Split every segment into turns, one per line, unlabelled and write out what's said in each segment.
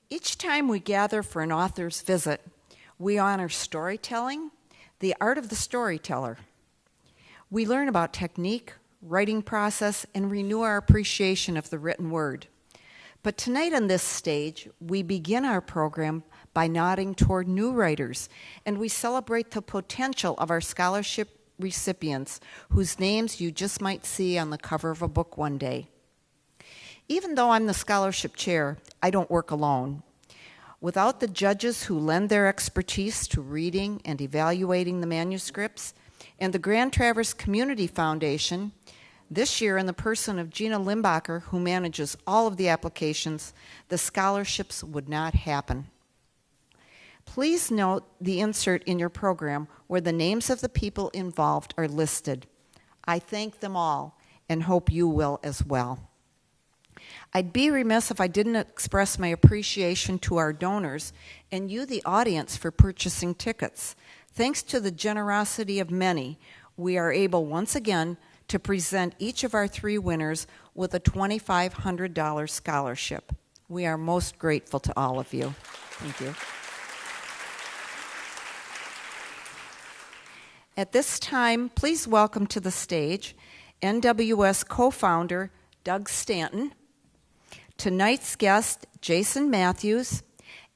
Each time we gather for an author's visit, we honor storytelling, the art of the storyteller. We learn about technique, writing process, and renew our appreciation of the written word. But tonight on this stage, we begin our program by nodding toward new writers, and we celebrate the potential of our scholarship recipients whose names you just might see on the cover of a book one day. Even though I'm the scholarship chair, I don't work alone. Without the judges who lend their expertise to reading and evaluating the manuscripts, and the Grand Traverse Community Foundation, this year in the person of Gina Limbacher, who manages all of the applications, the scholarships would not happen. Please note the insert in your program where the names of the people involved are listed. I thank them all and hope you will as well. I'd be remiss if I didn't express my appreciation to our donors and you, the audience, for purchasing tickets. Thanks to the generosity of many, we are able once again to present each of our 3 winners with a $2,500 scholarship. We are most grateful to all of you. Thank you. At this time, please welcome to the stage NWS co-founder Doug Stanton, tonight's guest Jason Matthews,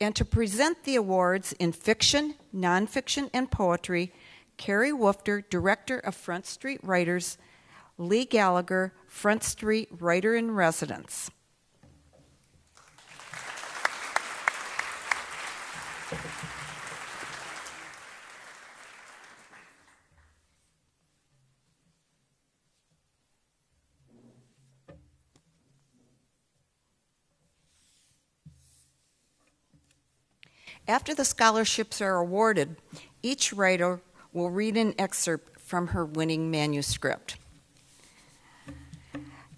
and to present the awards in fiction, nonfiction, and poetry, Carrie Woofter, Director of Front Street Writers, Lee Gallagher, Front Street Writer-in-Residence. After the scholarships are awarded, each writer will read an excerpt from her winning manuscript.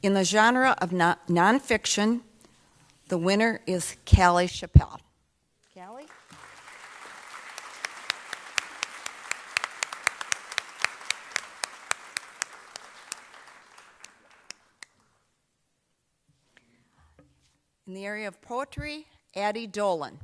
In the genre of nonfiction, the winner is Callie Chappelle. Callie? In the area of poetry, Addie Dolan.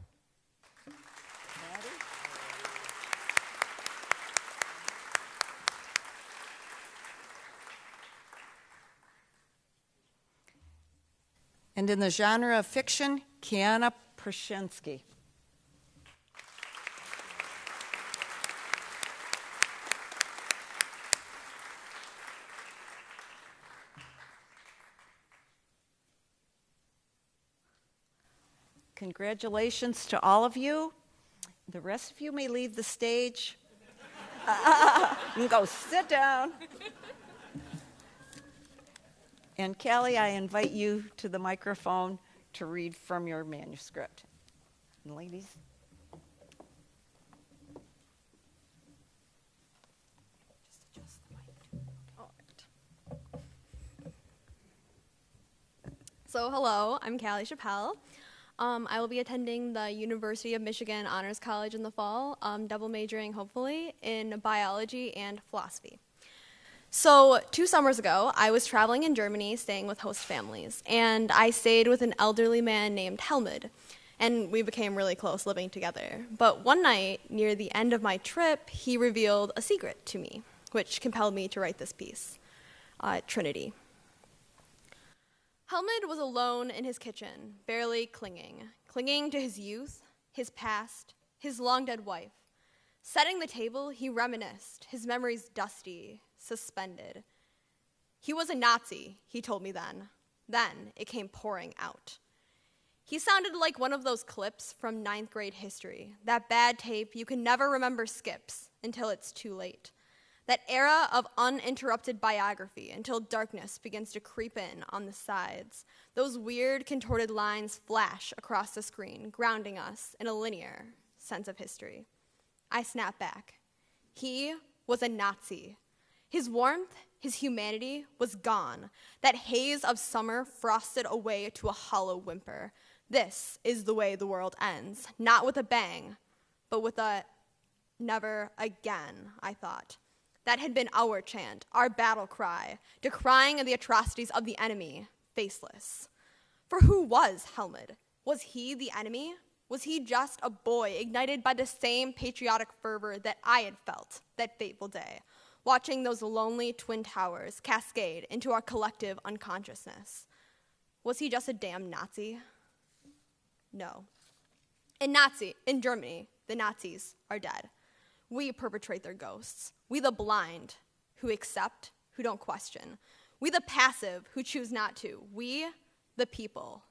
And in the genre of fiction, Kiana Prashinsky. Congratulations to all of you. The rest of you may leave the stage. You can go sit down. And Callie, I invite you to the microphone to read from your manuscript. And ladies. Just adjust the mic.
All right. So hello, I'm Callie Chappelle. I will be attending the University of Michigan Honors College in the fall, double majoring, hopefully, in biology and philosophy. So 2 summers ago, I was traveling in Germany, staying with host families, and I stayed with an elderly man named Helmut, and we became really close living together. But one night, near the end of my trip, he revealed a secret to me, which compelled me to write this piece, Trinity. Helmut was alone in his kitchen, barely clinging to his youth, his past, his long-dead wife. Setting the table, he reminisced, his memories dusty, suspended. He was a Nazi, he told me then. Then it came pouring out. He sounded like one of those clips from 9th grade history, that bad tape you can never remember skips until it's too late. That era of uninterrupted biography until darkness begins to creep in on the sides. Those weird contorted lines flash across the screen, grounding us in a linear sense of history. I snap back. He was a Nazi. His warmth, his humanity was gone. That haze of summer frosted away to a hollow whimper. This is the way the world ends, not with a bang, but with a never again, I thought. That had been our chant, our battle cry, decrying the atrocities of the enemy, faceless. For who was Helmut? Was he the enemy? Was he just a boy ignited by the same patriotic fervor that I had felt that fateful day, watching those lonely twin towers cascade into our collective unconsciousness? Was he just a damn Nazi? No. In Germany, the Nazis are dead. We perpetrate their ghosts. We the blind who accept, who don't question. We the passive who choose not to. We the people.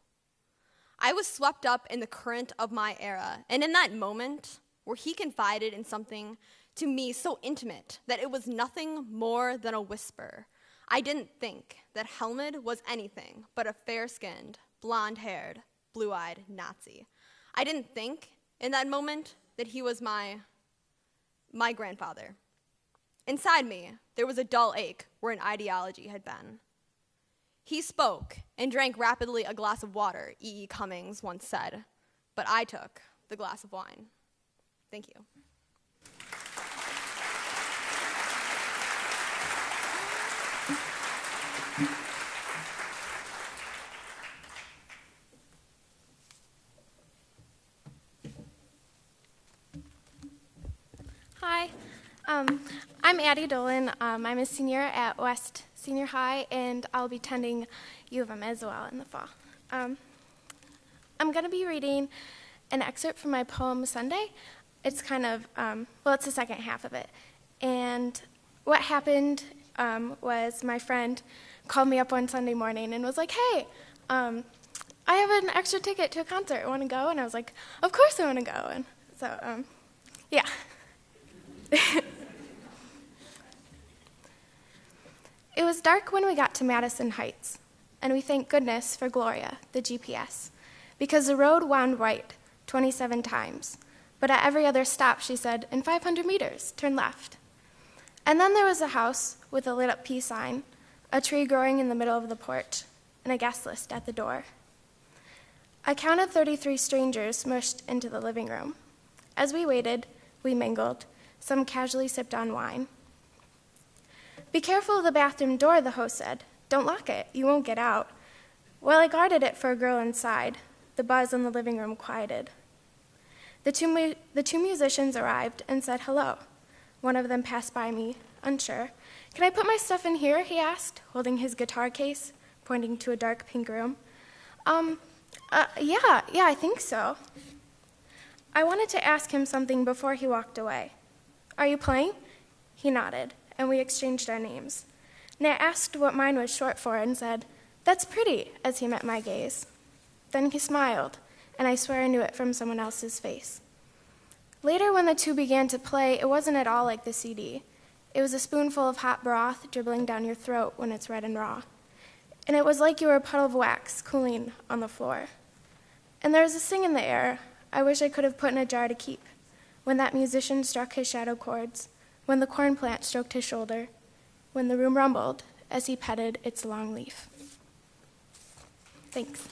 I was swept up in the current of my era, and in that moment where he confided in something to me so intimate that it was nothing more than a whisper, I didn't think that Helmut was anything but a fair-skinned, blonde-haired, blue-eyed Nazi. I didn't think in that moment that he was my grandfather. Inside me, there was a dull ache where an ideology had been. He spoke and drank rapidly a glass of water, E.E. Cummings once said, but I took the glass of wine. Thank you.
Hi, I'm Addie Dolan. I'm a senior at West Senior High, and I'll be attending U of M as well in the fall. I'm going to be reading an excerpt from my poem, Sunday. It's kind of, it's the second half of it. And what happened was my friend called me up one Sunday morning and was like, hey, I have an extra ticket to a concert. Want to go? And I was like, of course I want to go. And so, yeah. It was dark when we got to Madison Heights, and we thank goodness for Gloria, the GPS, because the road wound right 27 times, but at every other stop she said, in 500 meters, turn left. And then there was a house with a lit-up peace sign, a tree growing in the middle of the porch, and a guest list at the door. I counted 33 strangers smushed into the living room. As we waited, we mingled. Some casually sipped on wine. Be careful of the bathroom door, the host said. Don't lock it, you won't get out. While I guarded it for a girl inside, the buzz in the living room quieted. The two musicians arrived and said hello. One of them passed by me, unsure. Can I put my stuff in here, he asked, holding his guitar case, pointing to a dark pink room. Yeah, I think so. I wanted to ask him something before he walked away. Are you playing? He nodded, and we exchanged our names. Nat asked what mine was short for and said, that's pretty, as he met my gaze. Then he smiled, and I swear I knew it from someone else's face. Later, when the two began to play, it wasn't at all like the CD. It was a spoonful of hot broth dribbling down your throat when it's red and raw. And it was like you were a puddle of wax cooling on the floor. And there was a sing in the air I wish I could have put in a jar to keep. When that musician struck his shadow chords, when the corn plant stroked his shoulder, when the room rumbled as he petted its long leaf. Thanks.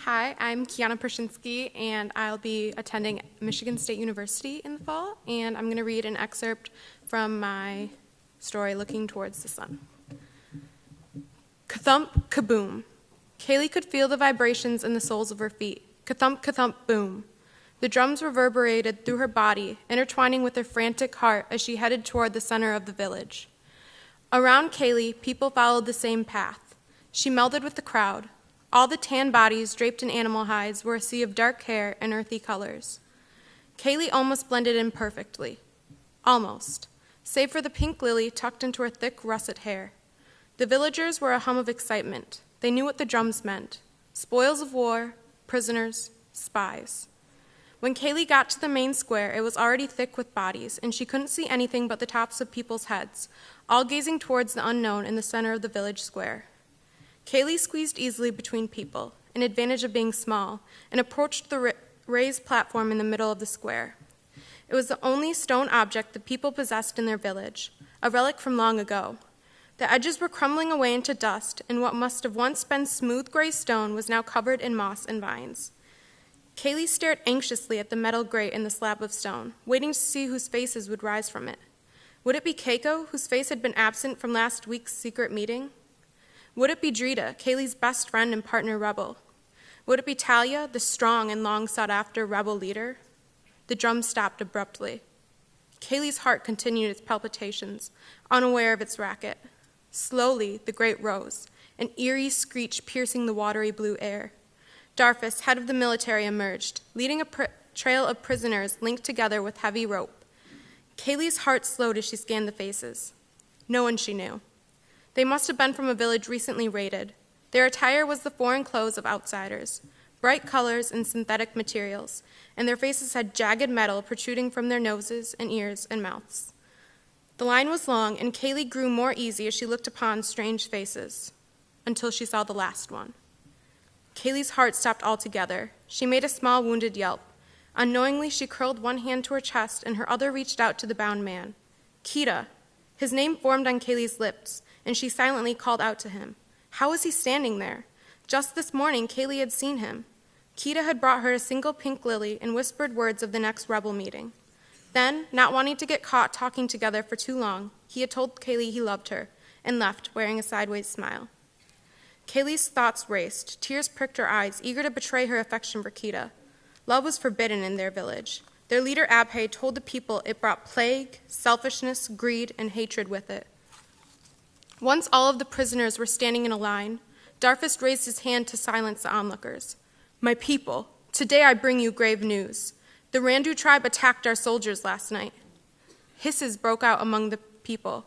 Hi, I'm Kiana Pershinsky, and I'll be attending Michigan State University in the fall, and I'm going to read an excerpt from my story, Looking Towards the Sun. Ka-thump, kaboom. Kaylee could feel the vibrations in the soles of her feet. Ka-thump, ka-thump, boom. The drums reverberated through her body, intertwining with her frantic heart as she headed toward the center of the village. Around Kaylee, people followed the same path. She melded with the crowd. All the tan bodies draped in animal hides were a sea of dark hair and earthy colors. Kaylee almost blended in perfectly. Almost. Save for the pink lily tucked into her thick, russet hair. The villagers were a hum of excitement. They knew what the drums meant. Spoils of war, prisoners, spies. When Kaylee got to the main square, it was already thick with bodies, and she couldn't see anything but the tops of people's heads, all gazing towards the unknown in the center of the village square. Kaylee squeezed easily between people, an advantage of being small, and approached the raised platform in the middle of the square. It was the only stone object the people possessed in their village, a relic from long ago. The edges were crumbling away into dust, and what must have once been smooth gray stone was now covered in moss and vines. Kaylee stared anxiously at the metal grate in the slab of stone, waiting to see whose faces would rise from it. Would it be Keiko, whose face had been absent from last week's secret meeting? Would it be Drita, Kaylee's best friend and partner rebel? Would it be Talia, the strong and long sought-after rebel leader? The drum stopped abruptly. Kaylee's heart continued its palpitations, unaware of its racket. Slowly, the grate rose, an eerie screech piercing the watery blue air. Darfus, head of the military, emerged, leading a trail of prisoners linked together with heavy rope. Kaylee's heart slowed as she scanned the faces. No one she knew. They must have been from a village recently raided. Their attire was the foreign clothes of outsiders, bright colors and synthetic materials, and their faces had jagged metal protruding from their noses and ears and mouths. The line was long, and Kaylee grew more easy as she looked upon strange faces, until she saw the last one. Kaylee's heart stopped altogether. She made a small wounded yelp. Unknowingly, she curled one hand to her chest, and her other reached out to the bound man. Kita. His name formed on Kaylee's lips, and she silently called out to him. How was he standing there? Just this morning, Kaylee had seen him. Kita had brought her a single pink lily and whispered words of the next rebel meeting. Then, not wanting to get caught talking together for too long, he had told Kaylee he loved her, and left, wearing a sideways smile. Kaylee's thoughts raced. Tears pricked her eyes, eager to betray her affection for Kita. Love was forbidden in their village. Their leader, Abhay, told the people it brought plague, selfishness, greed, and hatred with it. Once all of the prisoners were standing in a line, Darfus raised his hand to silence the onlookers. My people, today I bring you grave news. The Randu tribe attacked our soldiers last night. Hisses broke out among the people.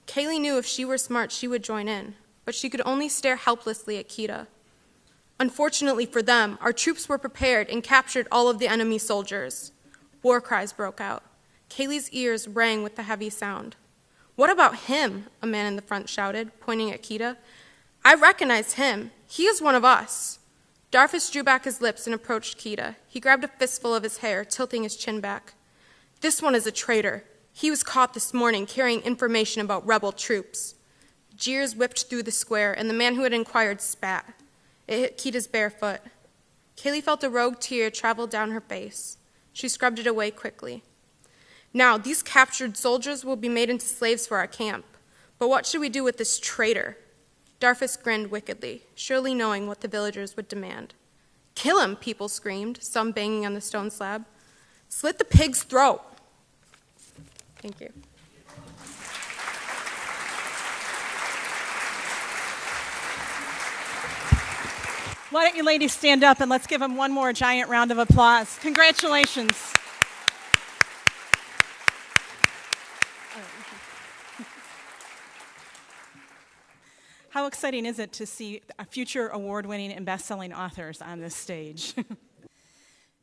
Kaylee knew if she were smart, she would join in, but she could only stare helplessly at Kita. Unfortunately for them, our troops were prepared and captured all of the enemy soldiers. War cries broke out. Kaylee's ears rang with the heavy sound. What about him? A man in the front shouted, pointing at Kita. I recognize him. He is one of us. Darfus drew back his lips and approached Kita. He grabbed a fistful of his hair, tilting his chin back. This one is a traitor. He was caught this morning carrying information about rebel troops. Jeers whipped through the square, and the man who had inquired spat. It hit Kita's bare foot. Kaylee felt a rogue tear travel down her face. She scrubbed it away quickly. Now, these captured soldiers will be made into slaves for our camp. But what should we do with this traitor? Darfus grinned wickedly, surely knowing what the villagers would demand. Kill him, people screamed, some banging on the stone slab. Slit the pig's throat. Thank you.
Why don't you ladies stand up and let's give them one more giant round of applause. Congratulations. How exciting is it to see future award-winning and best-selling authors on this stage?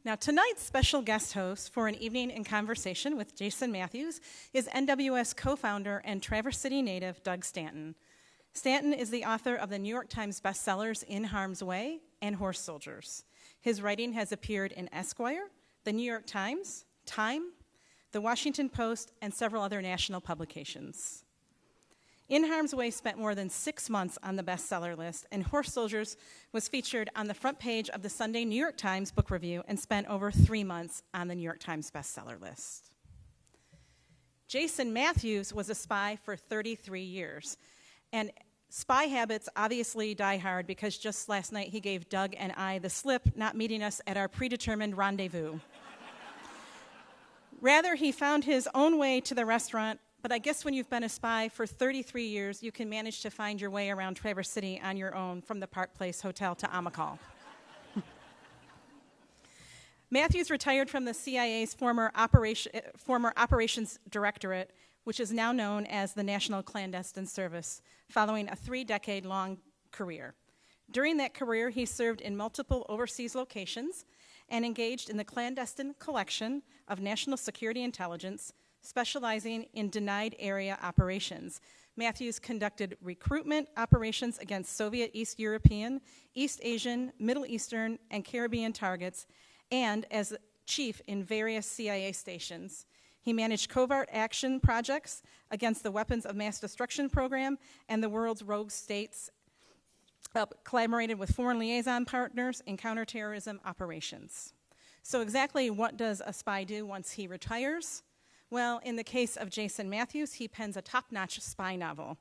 Now, tonight's special guest host for an evening in conversation with Jason Matthews is NWS co-founder and Traverse City native Doug Stanton. Stanton is the author of the New York Times bestsellers In Harm's Way and Horse Soldiers. His writing has appeared in Esquire, the New York Times, Time, the Washington Post, and several other national publications. In Harm's Way spent more than 6 months on the bestseller list, and Horse Soldiers was featured on the front page of the Sunday New York Times Book Review and spent over 3 months on the New York Times bestseller list. Jason Matthews was a spy for 33 years, and spy habits obviously die hard because just last night he gave Doug and I the slip, not meeting us at our predetermined rendezvous. Rather, he found his own way to the restaurant. But I guess when you've been a spy for 33 years, you can manage to find your way around Traverse City on your own from the Park Place Hotel to Amakal. Matthews retired from the CIA's former Operations Directorate, which is now known as the National Clandestine Service, following a 3-decade-long career. During that career, he served in multiple overseas locations and engaged in the clandestine collection of national security intelligence, specializing in denied area operations. Matthews conducted recruitment operations against Soviet East European, East Asian, Middle Eastern, and Caribbean targets, and as chief in various CIA stations. He managed covert action projects against the Weapons of Mass Destruction program and the world's rogue states, collaborated with foreign liaison partners in counterterrorism operations. So exactly what does a spy do once he retires? Well, in the case of Jason Matthews, he pens a top-notch spy novel.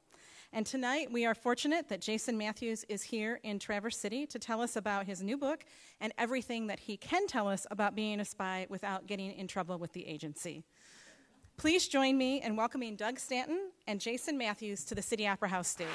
And tonight, we are fortunate that Jason Matthews is here in Traverse City to tell us about his new book and everything that he can tell us about being a spy without getting in trouble with the agency. Please join me in welcoming Doug Stanton and Jason Matthews to the City Opera House stage.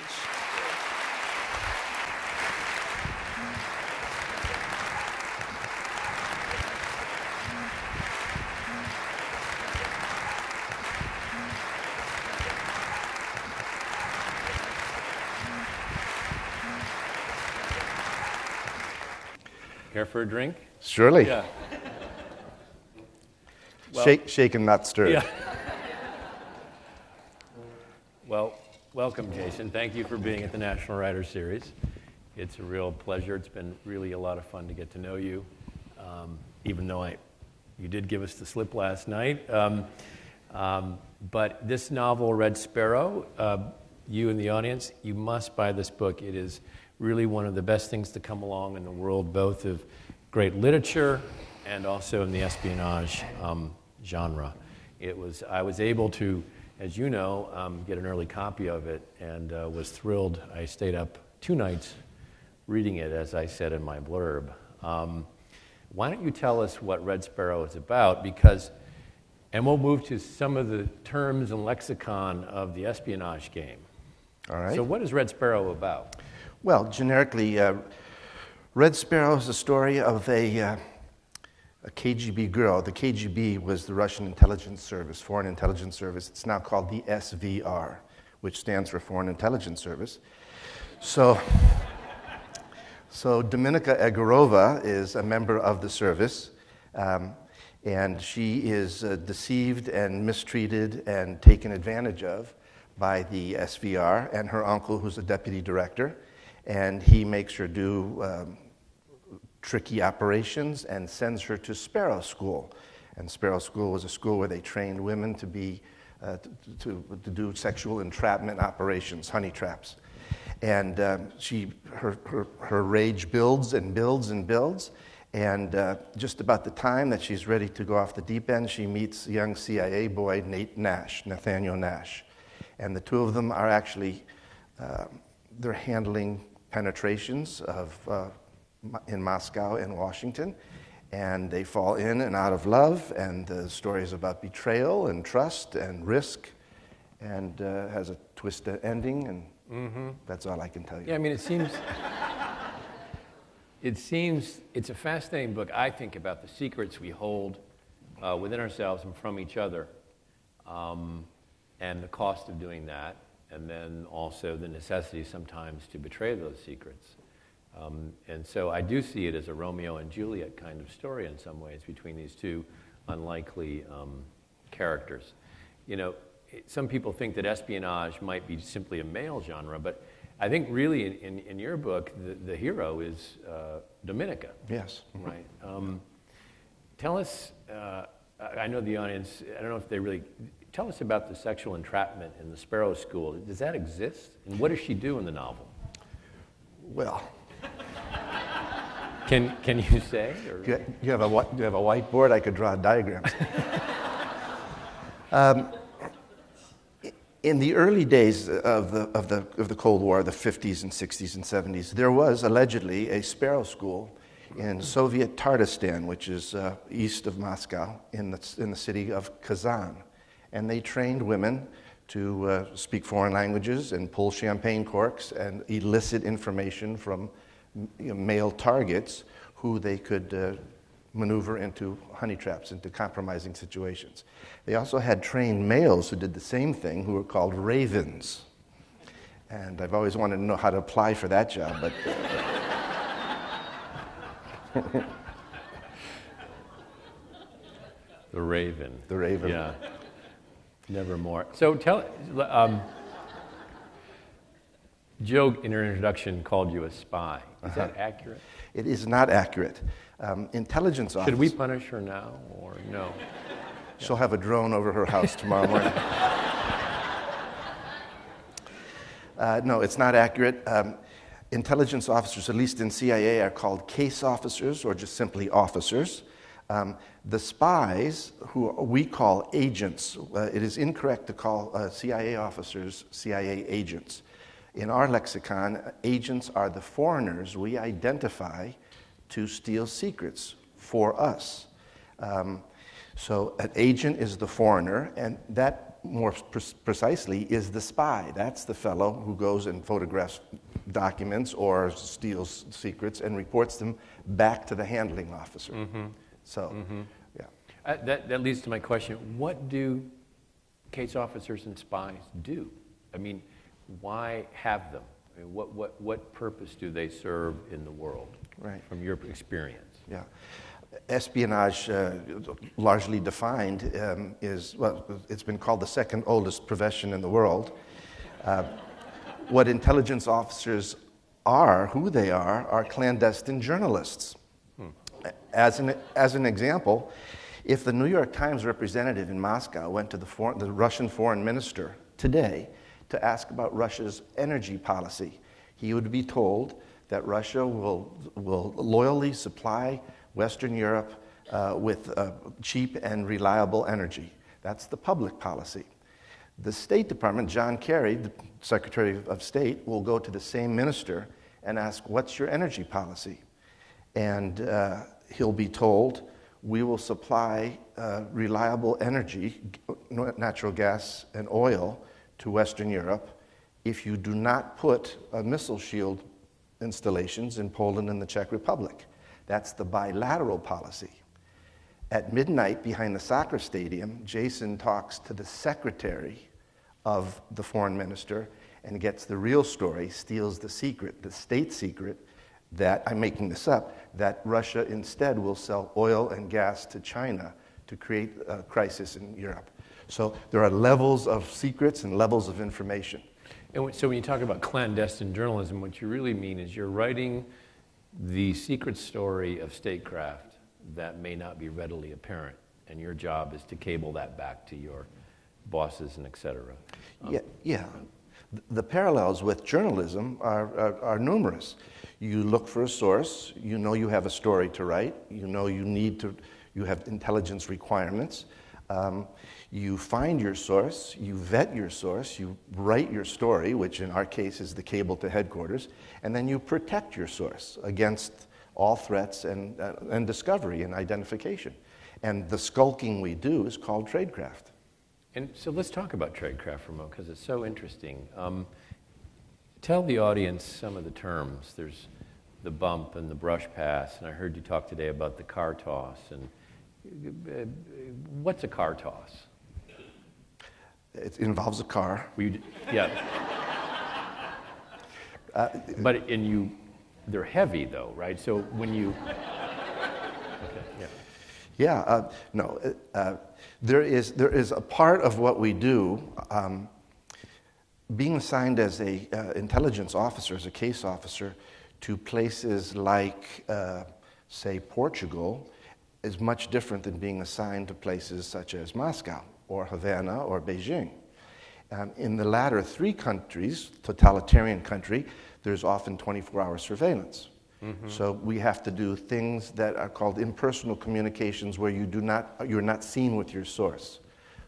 Care for a drink?
Surely.
Yeah. Well,
Shaken, not stirred.
yeah. Well, welcome, Jason. Thank you for being at the National Writers Series. It's a real pleasure. It's been really a lot of fun to get to know you, even though you did give us the slip last night. But this novel, Red Sparrow, you in the audience, you must buy this book. It is really one of the best things to come along in the world, both of great literature and also in the espionage genre. I was able to, as you know, get an early copy of it and was thrilled. I stayed up 2 nights reading it, as I said in my blurb. Why don't you tell us what Red Sparrow is about? And we'll move to some of the terms and lexicon of the espionage game.
All right.
So what is Red Sparrow about?
Well, generically, Red Sparrow is the story of a KGB girl. The KGB was the Russian intelligence service, Foreign Intelligence Service. It's now called the SVR, which stands for Foreign Intelligence Service. So Dominika Egorova is a member of the service, and she is deceived and mistreated and taken advantage of by the SVR and her uncle, who's a deputy director. And he makes her do tricky operations and sends her to Sparrow School. And Sparrow School was a school where they trained women to be to do sexual entrapment operations, honey traps. And her rage builds and builds and builds. And just about the time that she's ready to go off the deep end, she meets a young CIA boy, Nathaniel Nash. And the two of them are actually they're handling penetrations in Moscow and Washington, and they fall in and out of love, and the story is about betrayal and trust and risk, and has a twisted ending, and that's all I can tell you.
Yeah, I mean, it seems it's a fascinating book, I think, about the secrets we hold within ourselves and from each other, and the cost of doing that, and then also the necessity sometimes to betray those secrets. And so I do see it as a Romeo and Juliet kind of story in some ways between these two unlikely characters. You know, some people think that espionage might be simply a male genre, but I think really in your book, the hero is Dominika.
Yes.
Right. Tell us, I know the audience, I don't know if they really... Tell us about the sexual entrapment in the Sparrow School. Does that exist? And what does she do in the novel?
Well,
can you say? Or?
You have a whiteboard? I could draw diagrams. In the early days of the Cold War, the 50s and 60s and 70s, there was allegedly a Sparrow School in Soviet Tardistan, which is east of Moscow, in the city of Kazan. And they trained women to speak foreign languages and pull champagne corks and elicit information from male targets who they could maneuver into honey traps, into compromising situations. They also had trained males who did the same thing, who were called ravens. And I've always wanted to know how to apply for that job, but...
The Raven.
The Raven.
Yeah. Nevermore. So Joe, in her introduction, called you a spy. Is that accurate?
It is not accurate. Intelligence officers...
Should we punish her now, or no?
She'll have a drone over her house tomorrow morning. No, it's not accurate. Intelligence officers, at least in CIA, are called case officers or just simply officers. The spies, who we call agents, it is incorrect to call CIA officers CIA agents. In our lexicon, agents are the foreigners we identify to steal secrets for us. So an agent is the foreigner, and that more precisely is the spy. That's the fellow who goes and photographs documents or steals secrets and reports them back to the handling officer. So, yeah.
That leads to my question. What do case officers and spies do? I mean, why have them? I mean, what purpose do they serve in the world,
right,
from your experience?
Yeah. Espionage, largely defined, is, well, it's been called the second oldest profession in the world. What intelligence officers are, who they are clandestine journalists. As an example, if the New York Times representative in Moscow went to the Russian foreign minister today to ask about Russia's energy policy, he would be told that Russia will loyally supply Western Europe with cheap and reliable energy. That's the public policy. The State Department, John Kerry, the Secretary of State, will go to the same minister and ask, what's your energy policy? And he'll be told, we will supply reliable energy, natural gas and oil, to Western Europe if you do not put missile shield installations in Poland and the Czech Republic. That's the bilateral policy. At midnight behind the soccer stadium, Jason talks to the secretary of the foreign minister and gets the real story, steals the secret, the state secret, that, I'm making this up, that Russia instead will sell oil and gas to China to create a crisis in Europe. So there are levels of secrets and levels of information.
And so when you talk about clandestine journalism, what you really mean is you're writing the secret story of statecraft that may not be readily apparent, and your job is to cable that back to your bosses and et cetera.
Yeah. The parallels with journalism are numerous. You look for a source, you know you have a story to write, you know you have intelligence requirements. You find your source, you vet your source, you write your story, which in our case is the cable to headquarters, and then you protect your source against all threats and discovery and identification. And the skulking we do is called Tradecraft.
And so let's talk about Tradecraft for a moment, because it's so interesting. Tell the audience some of the terms. There's the bump and the brush pass, and I heard you talk today about the car toss. And what's a car toss?
It involves a car.
Yeah. But they're heavy though, right? So when you, okay, yeah.
No. There is a part of what we do. Being assigned as a intelligence officer, as a case officer, to places like, say, Portugal, is much different than being assigned to places such as Moscow or Havana or Beijing. In the latter three countries, totalitarian country, there's often 24-hour surveillance. Mm-hmm. So we have to do things that are called impersonal communications, where you're not seen with your source.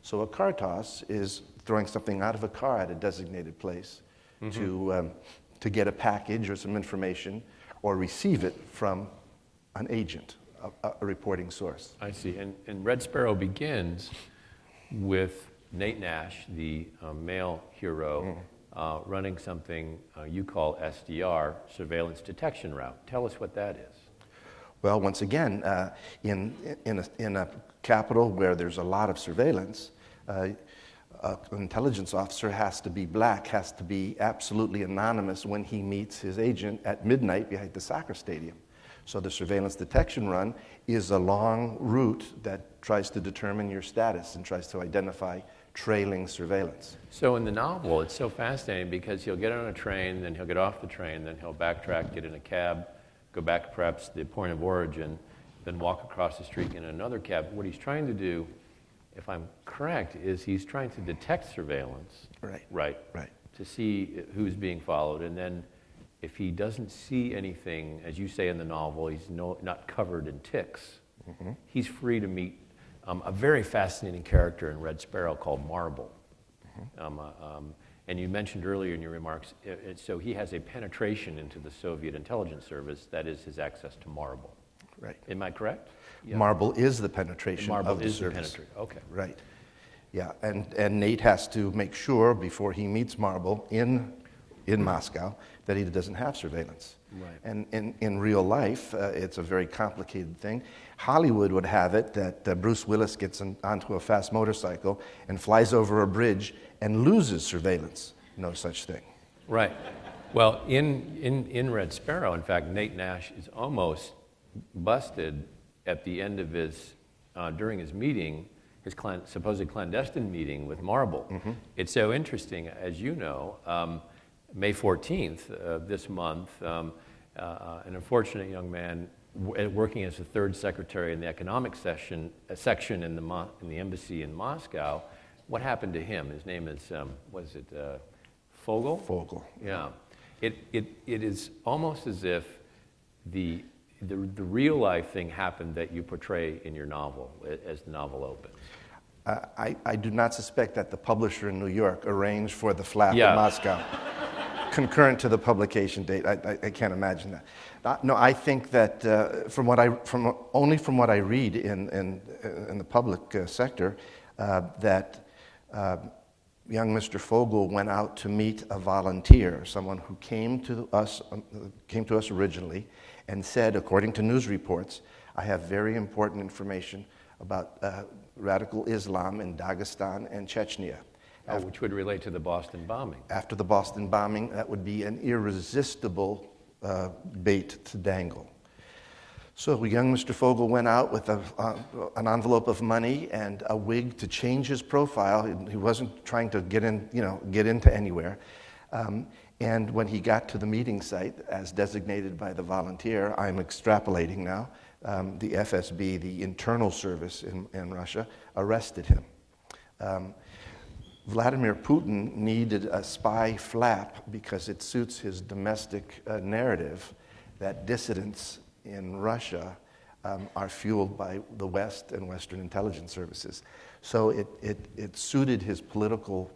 So a car toss is throwing something out of a car at a designated place, mm-hmm, to get a package or some information, or receive it from an agent, a reporting source.
I see. And Red Sparrow begins with Nate Nash, the male hero, running something you call SDR, Surveillance Detection Route. Tell us what that is.
Well, once again, in a capital where there's a lot of surveillance, an intelligence officer has to be black, has to be absolutely anonymous when he meets his agent at midnight behind the soccer stadium. So the surveillance detection run is a long route that tries to determine your status and tries to identify trailing surveillance.
So in the novel, it's so fascinating because he'll get on a train, then he'll get off the train, then he'll backtrack, get in a cab, go back perhaps to the point of origin, then walk across the street in another cab. What he's trying to do, if I'm correct, is he's trying to detect surveillance. Right. To see who's being followed, and then if he doesn't see anything, as you say in the novel, he's not covered in ticks, he's free to meet a very fascinating character in Red Sparrow called Marble. And you mentioned earlier in your remarks, so he has a penetration into the Soviet intelligence service that is his access to Marble.
Right.
Am I correct? Yeah.
Marble is the penetration of the service.
Okay.
Right. Yeah, and Nate has to make sure before he meets Marble in Moscow that he doesn't have surveillance.
Right.
And in real life, it's a very complicated thing. Hollywood would have it that Bruce Willis gets onto a fast motorcycle and flies over a bridge and loses surveillance. No such thing.
Right. Well, in Red Sparrow, in fact, Nate Nash is almost busted at the end of his, during his meeting, his supposed clandestine meeting with Marble. It's so interesting, as you know, May 14th this month, an unfortunate young man working as the third secretary in the economic section in the embassy in Moscow. What happened to him? His name is, was it Fogel?
Fogel.
Yeah. It is almost as if the real life thing happened that you portray in your novel as the novel opens.
I do not suspect that the publisher in New York arranged for the flap in Moscow concurrent to the publication date. I can't imagine that. No, I think that from what I read in the public sector, that young Mr. Fogel went out to meet a volunteer, someone who came to us originally, and said, according to news reports, I have very important information about radical Islam in Dagestan and Chechnya.
Which would relate to the Boston bombing. After
the Boston bombing, that would be an irresistible bait to dangle. So young Mr. Fogel went out with an envelope of money and a wig to change his profile. He wasn't trying to get into anywhere. And when he got to the meeting site, as designated by the volunteer, I'm extrapolating now, the FSB, the internal service in Russia, arrested him. Vladimir Putin needed a spy flap because it suits his domestic narrative that dissidents in Russia are fueled by the West and Western intelligence services. So it suited his political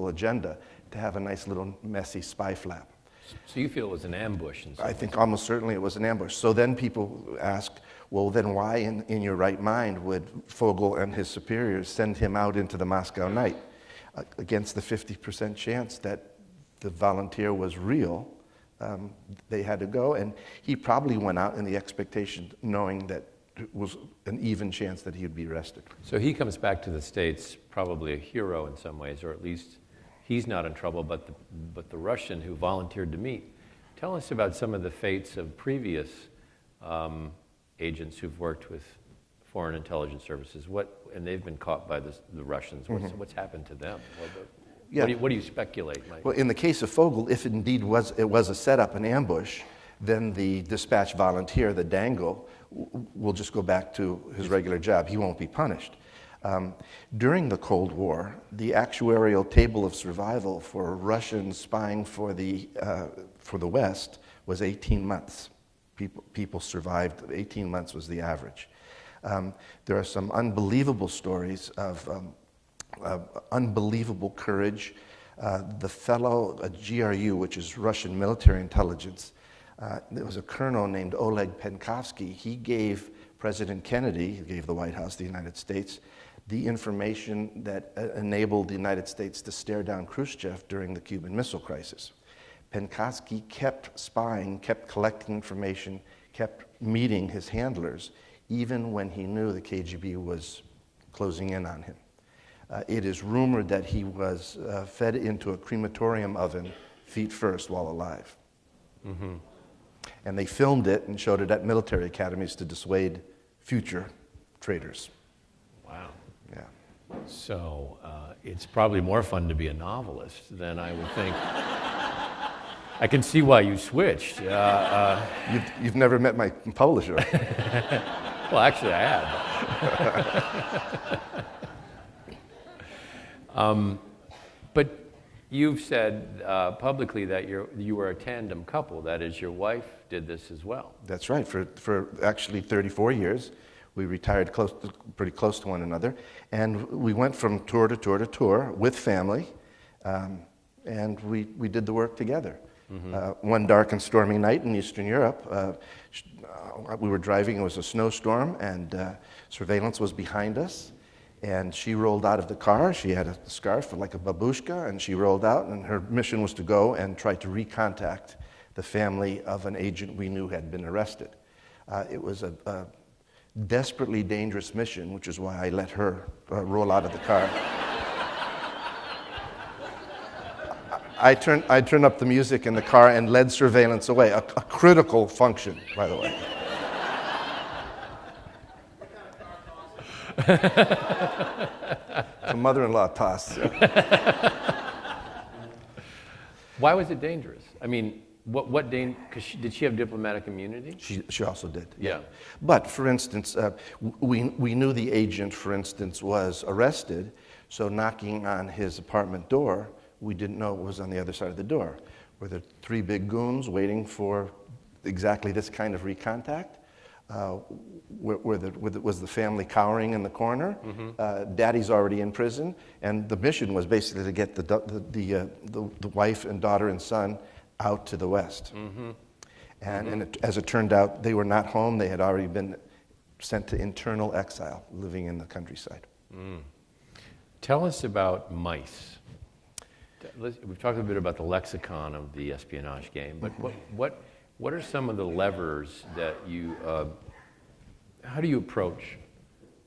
agenda to have a nice little messy spy flap.
So you feel it was an ambush?
I think almost certainly it was an ambush. So then people asked, well, then why in your right mind would Fogel and his superiors send him out into the Moscow night against the 50% chance that the volunteer was real? They had to go, and he probably went out in the expectation, knowing that it was an even chance that he would be arrested.
So he comes back to the States, probably a hero in some ways, or at least he's not in trouble, but the Russian who volunteered to meet. Tell us about some of the fates of previous agents who've worked with foreign intelligence services. And they've been caught by the Russians. What's happened to them? What do you speculate?
Well, in the case of Fogel, if indeed it was a setup, an ambush, then the dispatch volunteer, the dangle, will just go back to his regular job. He won't be punished. During the Cold War, the actuarial table of survival for Russians spying for the West was 18 months. People survived. 18 months was the average. There are some unbelievable stories of unbelievable courage. The fellow at GRU, which is Russian military intelligence, there was a colonel named Oleg Penkovsky. He gave President Kennedy, he gave the White House, the United States, the information that enabled the United States to stare down Khrushchev during the Cuban Missile Crisis. Penkovsky kept spying, kept collecting information, kept meeting his handlers, even when he knew the KGB was closing in on him. It is rumored that he was fed into a crematorium oven feet first while alive. Mm-hmm. And they filmed it and showed it at military academies to dissuade future traitors.
Wow.
Yeah.
So it's probably more fun to be a novelist than I would think. I can see why you switched.
You've never met my publisher.
Well, actually, I have. But You've said publicly that you were a tandem couple. That is, your wife did this as well.
That's right. For actually 34 years, we retired pretty close to one another, and we went from tour to tour to tour with family, and we did the work together. One dark and stormy night in Eastern Europe, we were driving. It was a snowstorm, and surveillance was behind us. And she rolled out of the car. She had a scarf like a babushka, and she rolled out, and her mission was to go and try to recontact the family of an agent we knew had been arrested. It was a desperately dangerous mission, which is why I let her roll out of the car. I turned up the music in the car and led surveillance away, a critical function, by the way. The mother-in-law toss.
Why was it dangerous? I mean, what because did she have diplomatic immunity?
She also did.
Yeah.
But for instance, we knew the agent, for instance, was arrested. So knocking on his apartment door, we didn't know what was on the other side of the door. Were there 3 big goons waiting for exactly this kind of recontact? Was the family cowering in the corner? Daddy's already in prison, and the mission was basically to get the wife and daughter and son out to the West. And as it turned out, they were not home. They had already been sent to internal exile, living in the countryside.
Tell us about mice. We've talked a bit about the lexicon of the espionage game, but what are some of the levers that you, how do you approach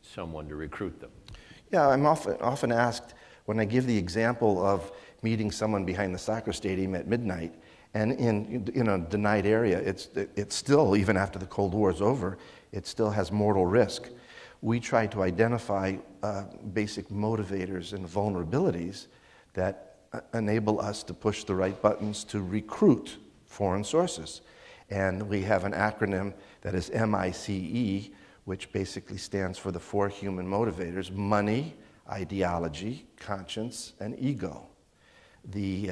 someone to recruit them?
Yeah, I'm often asked when I give the example of meeting someone behind the soccer stadium at midnight, and in a denied area, it's still, even after the Cold War is over, it still has mortal risk. We try to identify basic motivators and vulnerabilities that enable us to push the right buttons to recruit foreign sources. And we have an acronym that is MICE, which basically stands for the 4 human motivators: money, ideology, conscience, and ego. The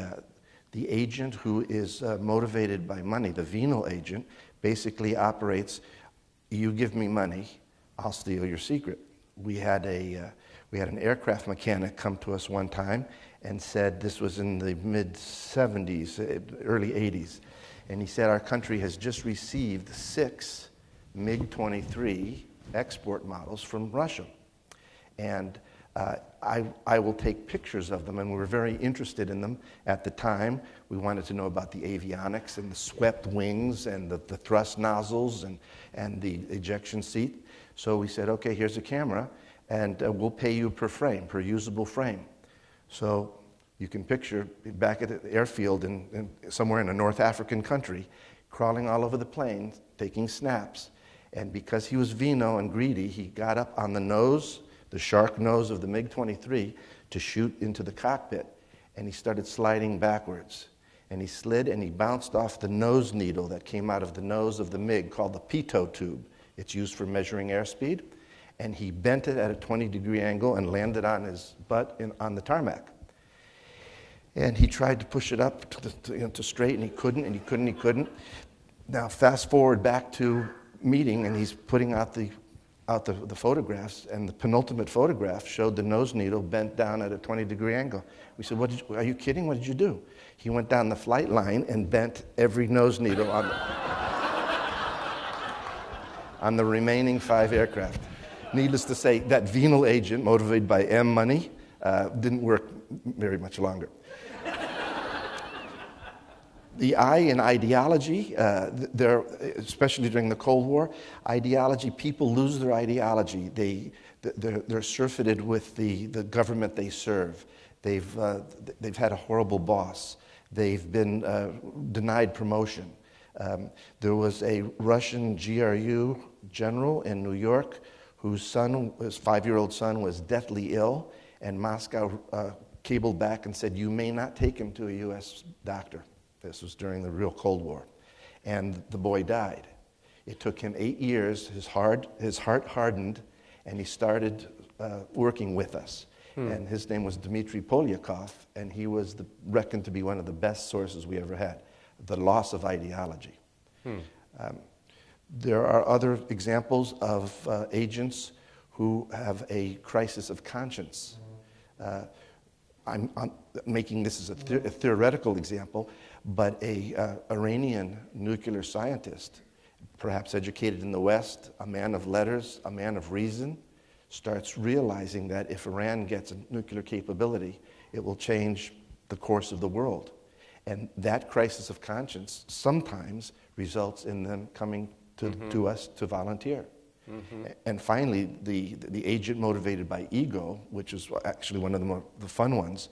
agent who is motivated by money, the venal agent, basically operates, you give me money, I'll steal your secret. We had an aircraft mechanic come to us one time and said, this was in the mid-70s, early 80s, and he said, our country has just received 6 MiG-23 export models from Russia. And I will take pictures of them, and we were very interested in them at the time. We wanted to know about the avionics and the swept wings and the thrust nozzles and the ejection seat. So we said, okay, here's a camera, and we'll pay you per frame, per usable frame. So you can picture back at the airfield in somewhere in a North African country, crawling all over the plane, taking snaps. And because he was veno and greedy, he got up on the nose, the shark nose of the MiG-23, to shoot into the cockpit. And he started sliding backwards. And he slid and he bounced off the nose needle that came out of the nose of the MiG, called the pitot tube. It's used for measuring airspeed. And he bent it at a 20-degree angle and landed on his butt on the tarmac. And he tried to push it up to straight, and he couldn't. Now, fast forward back to meeting, and he's putting out the photographs, and the penultimate photograph showed the nose needle bent down at a 20-degree angle. We said, are you kidding? What did you do? He went down the flight line and bent every nose needle on the remaining 5 aircraft. Needless to say, that venal agent, motivated by money, didn't work very much longer. The I in ideology, especially during the Cold War, ideology, people lose their ideology. They're surfeited with the government they serve. They've had a horrible boss. They've been denied promotion. There was a Russian GRU general in New York whose 5-year-old son was deathly ill, and Moscow cabled back and said, you may not take him to a U.S. doctor. This was during the real Cold War. And the boy died. It took him 8 years. His heart hardened, and he started working with us. And his name was Dmitry Polyakov, and he was reckoned to be one of the best sources we ever had. The loss of ideology. There are other examples of agents who have a crisis of conscience. I'm making this as a theoretical example, but a Iranian nuclear scientist, perhaps educated in the West, a man of letters, a man of reason, starts realizing that if Iran gets a nuclear capability, it will change the course of the world. And that crisis of conscience sometimes results in them coming to us to volunteer. And finally, the agent motivated by ego, which is actually one of the fun ones,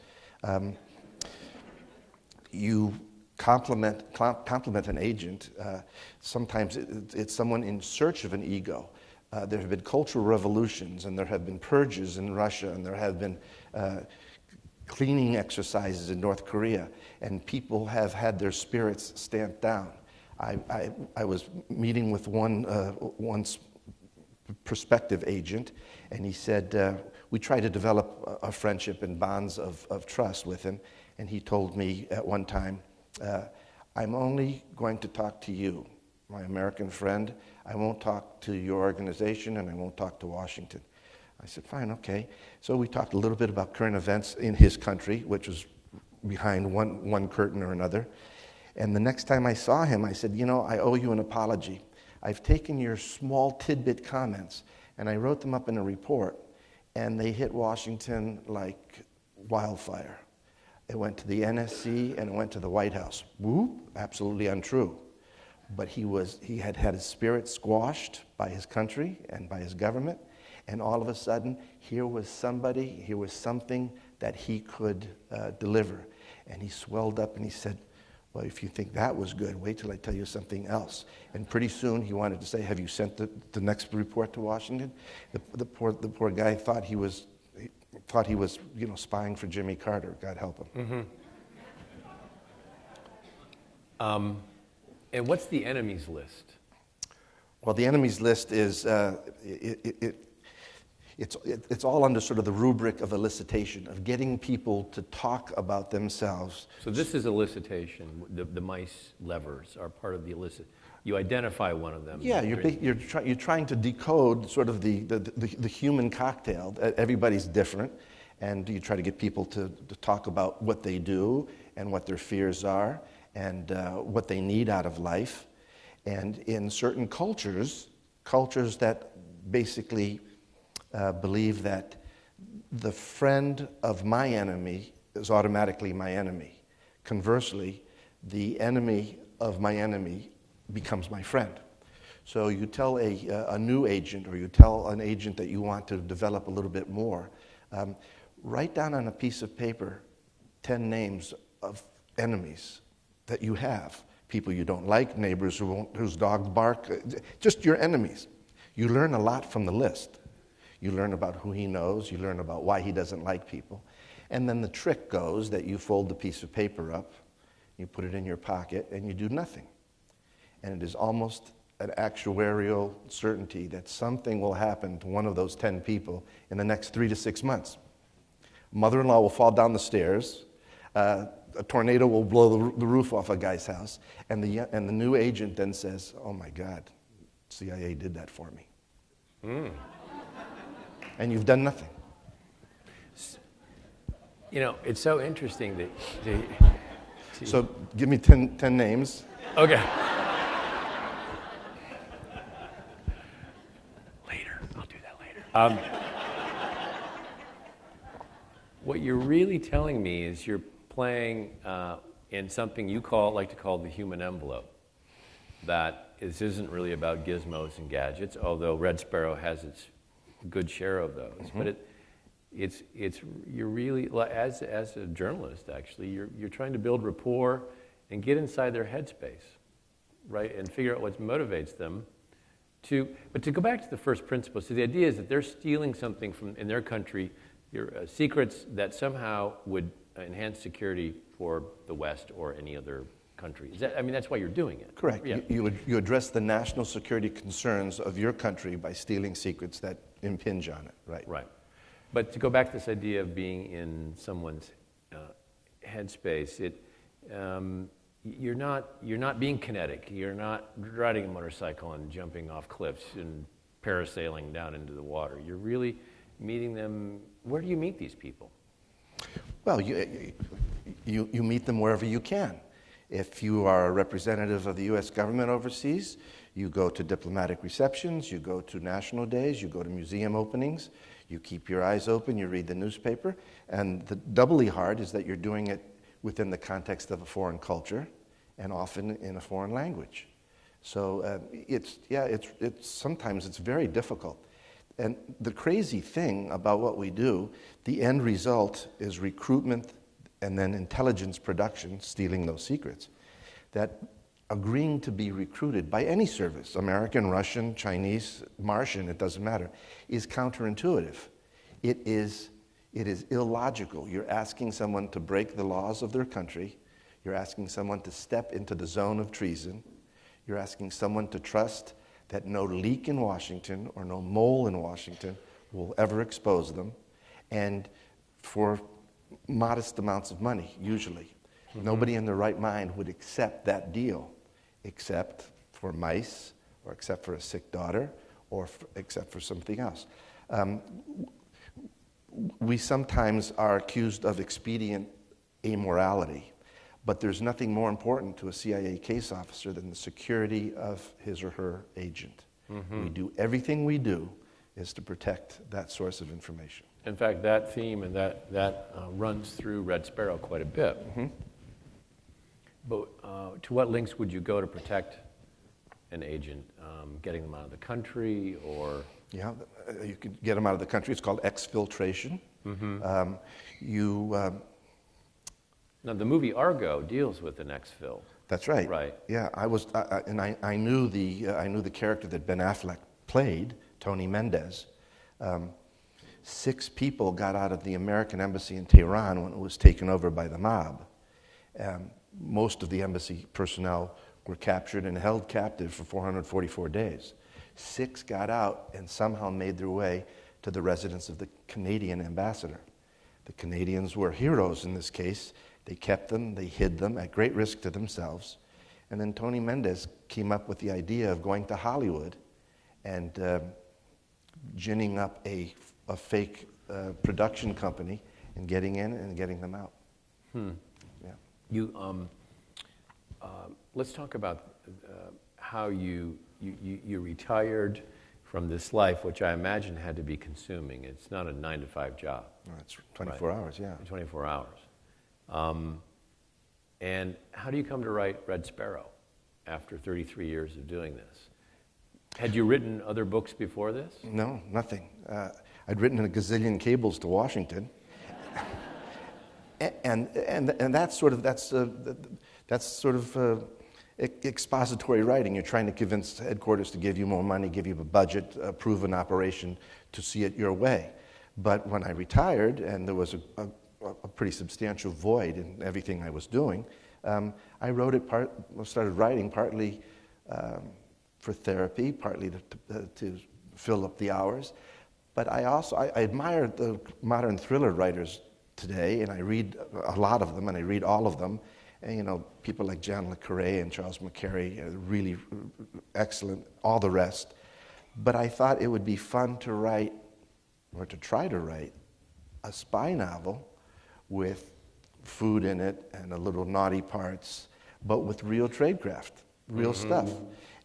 you compliment an agent. Sometimes it's someone in search of an ego. There have been cultural revolutions, and there have been purges in Russia, and there have been cleaning exercises in North Korea, and people have had their spirits stamped down. I was meeting with one prospective agent, and he said, we tried to develop a friendship and bonds of trust with him, and he told me at one time, I'm only going to talk to you, my American friend. I won't talk to your organization, and I won't talk to Washington. I said, fine, okay. So we talked a little bit about current events in his country, which was behind one curtain or another. And the next time I saw him, I said, you know, I owe you an apology. I've taken your small tidbit comments, and I wrote them up in a report, and they hit Washington like wildfire. It went to the NSC, and it went to the White House. Whoop, absolutely untrue. But he had his spirit squashed by his country and by his government, and all of a sudden, here was something that he could deliver. And he swelled up and he said, well, if you think that was good, wait till I tell you something else. And pretty soon he wanted to say, have you sent the next report to Washington? The poor guy thought he was spying for Jimmy Carter, God help him.
And what's the enemies list?
Well, the enemies list is, it's all under sort of the rubric of elicitation, of getting people to talk about themselves.
So this is elicitation. The mice levers are part of the elicit. You identify one of them.
Yeah, you're trying to decode sort of the human cocktail. Everybody's different, and you try to get people to talk about what they do and what their fears are and what they need out of life. And in certain cultures that basically believe that the friend of my enemy is automatically my enemy. Conversely, the enemy of my enemy becomes my friend. So you tell a new agent, or you tell an agent that you want to develop a little bit more, write down on a piece of paper 10 names of enemies that you have. People you don't like, neighbors whose dogs bark, just your enemies. You learn a lot from the list. You learn about who he knows, you learn about why he doesn't like people. And then the trick goes that you fold the piece of paper up, you put it in your pocket, and you do nothing. And it is almost an actuarial certainty that something will happen to one of those 10 people in the next 3 to 6 months. Mother-in-law will fall down the stairs, a tornado will blow the roof off a guy's house, and the new agent then says, oh my God, CIA did that for me. And you've done nothing.
You know, it's so interesting that...
So give me 10 names.
Okay. Later. I'll do that later. What you're really telling me is you're playing in something you like to call the human envelope. That this isn't really about gizmos and gadgets, although Red Sparrow has its good share of those. But you're really, as a journalist, actually, you're trying to build rapport and get inside their headspace, right, and figure out what motivates them. But to go back to the first principle, so the idea is that they're stealing something from in their country, secrets that somehow would enhance security for the West or any other country. That's why you're doing it.
Correct.
Yeah.
You address the national security concerns of your country by stealing secrets that impinge on it, right?
Right. But to go back to this idea of being in someone's headspace, you're not being kinetic. You're not riding a motorcycle and jumping off cliffs and parasailing down into the water. You're really meeting them. Where do you meet these people?
Well, you meet them wherever you can. If you are a representative of the U.S. government overseas, you go to diplomatic receptions, you go to national days, you go to museum openings, you keep your eyes open, you read the newspaper, and the doubly hard is that you're doing it within the context of a foreign culture and often in a foreign language. So sometimes it's very difficult. And the crazy thing about what we do, the end result is recruitment and then intelligence production, stealing those secrets, that agreeing to be recruited by any service, American, Russian, Chinese, Martian, it doesn't matter, is counterintuitive. It is illogical. You're asking someone to break the laws of their country. You're asking someone to step into the zone of treason. You're asking someone to trust that no leak in Washington or no mole in Washington will ever expose them, and for modest amounts of money, usually. Mm-hmm. Nobody in their right mind would accept that deal, except for mice, or except for a sick daughter, or except for something else. We sometimes are accused of expedient amorality, but there's nothing more important to a CIA case officer than the security of his or her agent. Mm-hmm. We do everything we do is to protect that source of information.
In fact, that theme and that runs through Red Sparrow quite a bit. Mm-hmm. But to what lengths would you go to protect an agent? Getting them out of the country, or?
Yeah, you could get them out of the country. It's called exfiltration. Mm-hmm.
Now, the movie Argo deals with an exfil.
That's right.
Right.
Yeah, I knew the character that Ben Affleck played, Tony Mendez. 6 people got out of the American embassy in Tehran when it was taken over by the mob. Most of the embassy personnel were captured and held captive for 444 days. 6 got out and somehow made their way to the residence of the Canadian ambassador. The Canadians were heroes in this case. They kept them, they hid them at great risk to themselves. And then Tony Mendez came up with the idea of going to Hollywood and ginning up a fake production company and getting in and getting them out.
Yeah. Let's talk about how you retired from this life, which I imagine had to be consuming. It's not a 9-to-5 job.
No, it's 24 hours, yeah.
24 hours. And how do you come to write Red Sparrow after 33 years of doing this? Had you written other books before this?
No, nothing. I'd written a gazillion cables to Washington, and that's sort of expository writing. You're trying to convince headquarters to give you more money, give you a budget, approve an operation to see it your way. But when I retired, and there was a pretty substantial void in everything I was doing, I wrote it. Started writing partly for therapy, partly to fill up the hours. But I admire the modern thriller writers today, and I read a lot of them, and I read all of them. And, people like John le Carré and Charles McCary are really excellent, all the rest. But I thought it would be fun to write, or to try to write, a spy novel with food in it and a little naughty parts, but with real tradecraft, real stuff.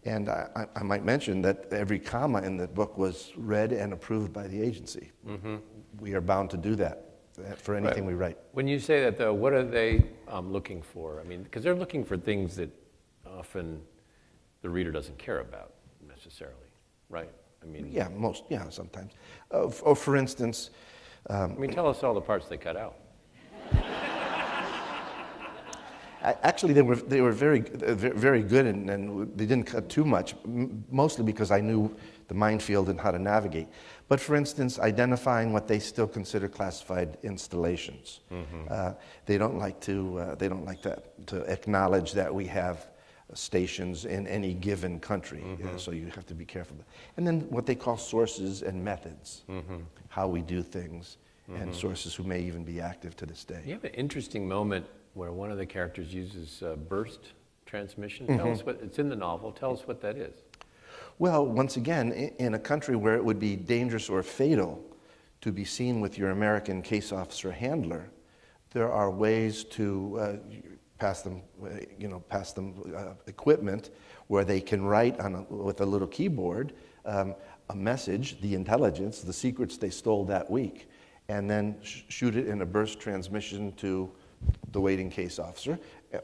And I might mention that every comma in the book was read and approved by the agency. Mm-hmm. We are bound to do that for anything we write.
When you say that, though, what are they looking for? I mean, because they're looking for things that often the reader doesn't care about necessarily, right? I mean,
sometimes. Or for instance,
tell us all the parts they cut out.
Actually, they were very good, and they didn't cut too much, mostly because I knew the minefield and how to navigate. But for instance, identifying what they still consider classified installations. Mm-hmm. They don't like to acknowledge that we have stations in any given country. So you have to be careful. And then what they call sources and methods, how we do things, and sources who may even be active to this day.
You have an interesting moment where one of the characters uses burst transmission. Tell us what, it's in the novel, tell us what that is.
Well, once again, in a country where it would be dangerous or fatal to be seen with your American case officer handler, there are ways to pass them equipment where they can write with a little keyboard a message, the intelligence, the secrets they stole that week, and then shoot it in a burst transmission to the waiting case officer,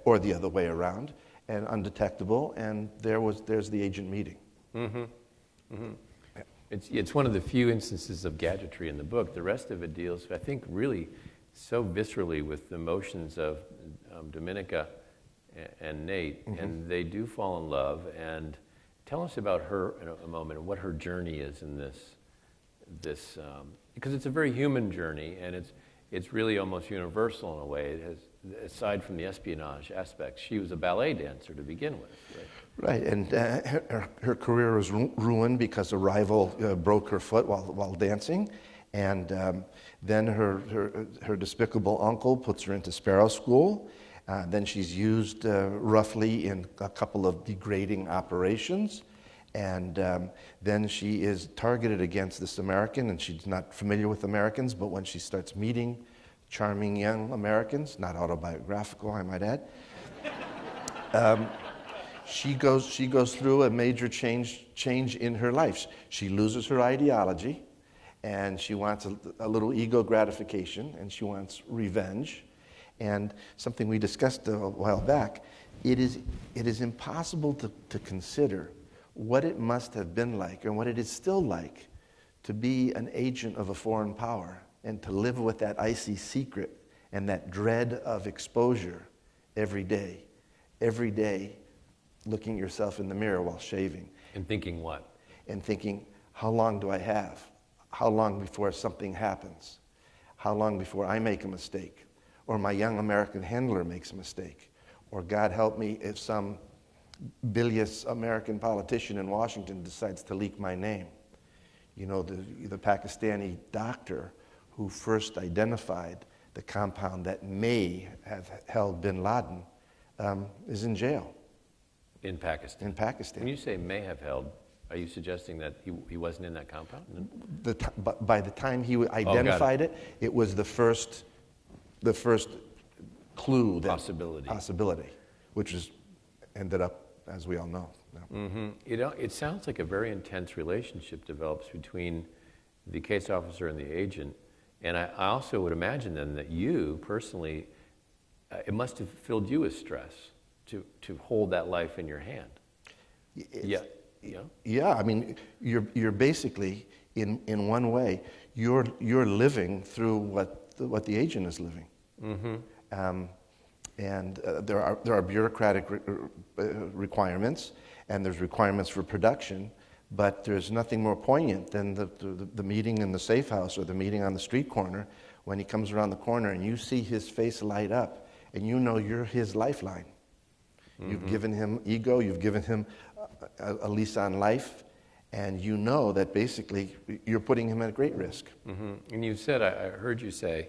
or the other way around, and undetectable, and there's the agent meeting.
It's one of the few instances of gadgetry in the book. The rest of it deals, I think, really so viscerally with the emotions of Dominica and Nate, and they do fall in love. And tell us about her in a moment, and what her journey is in this because it's a very human journey, and it's really almost universal in a way. It has, aside from the espionage aspects, she was a ballet dancer to begin with, right?
Right, and her career was ruined because a rival broke her foot while dancing, and then her despicable uncle puts her into Sparrow school. Then she's used roughly in a couple of degrading operations, and then she is targeted against this American, and she's not familiar with Americans, but when she starts meeting charming young Americans, not autobiographical, I might add, she goes through a major change in her life. She loses her ideology, and she wants a little ego gratification, and she wants revenge. And something we discussed a while back, it is impossible to consider what it must have been like, and what it is still like, to be an agent of a foreign power and to live with that icy secret and that dread of exposure every day looking yourself in the mirror while shaving.
And thinking what?
And thinking, how long do I have? How long before something happens? How long before I make a mistake? Or my young American handler makes a mistake? Or God help me if some bilious American politician in Washington decides to leak my name. You know, the Pakistani doctor who first identified the compound that may have held bin Laden is in jail.
In Pakistan?
In Pakistan.
When you say may have held, are you suggesting that he wasn't in that compound?
By the time he identified it was the first clue. Possibility, which ended up, as we all know.
You know, it sounds like a very intense relationship develops between the case officer and the agent. And I also would imagine then that you personally, it must have filled you with stress to hold that life in your hand.
Yeah, I mean, you're basically, in one way, you're living through what the agent is living. And there are bureaucratic requirements, and there's requirements for production, but there's nothing more poignant than the meeting in the safe house or the meeting on the street corner when he comes around the corner and you see his face light up and you know you're his lifeline. You've given him ego, you've given him a lease on life, and you know that basically you're putting him at great risk.
And you said, I heard you say,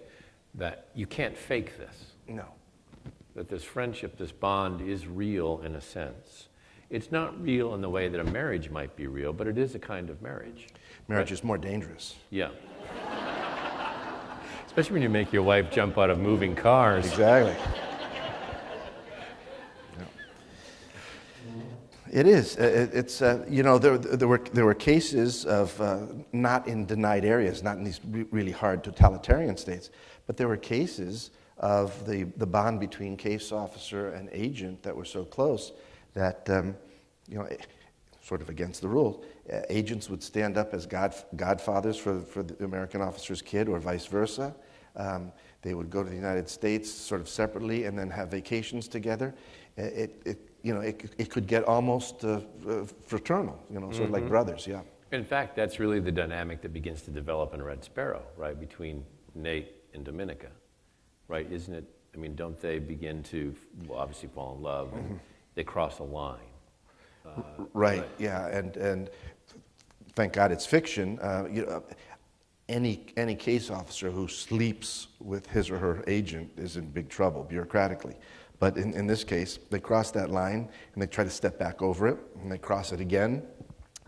that you can't fake this.
No.
That this friendship, this bond is real in a sense. It's not real in the way that a marriage might be real, but it is a kind of marriage.
Marriage is more dangerous.
Yeah. Especially when you make your wife jump out of moving cars.
Exactly. It is. It's you know, there were cases of not in denied areas, not in these really hard totalitarian states, but there were cases of the bond between case officer and agent that were so close that you know, sort of against the rules, agents would stand up as godfathers for the American officer's kid, or vice versa. They would go to the United States sort of separately and then have vacations together. It could get almost fraternal, you know, sort of like brothers, yeah.
In fact, that's really the dynamic that begins to develop in Red Sparrow, right, between Nate and Dominica, right? Isn't it? I mean, don't they begin to obviously fall in love they cross a line.
Right, yeah, and thank God it's fiction. Any case officer who sleeps with his or her agent is in big trouble bureaucratically. But in this case, they cross that line and they try to step back over it, and they cross it again,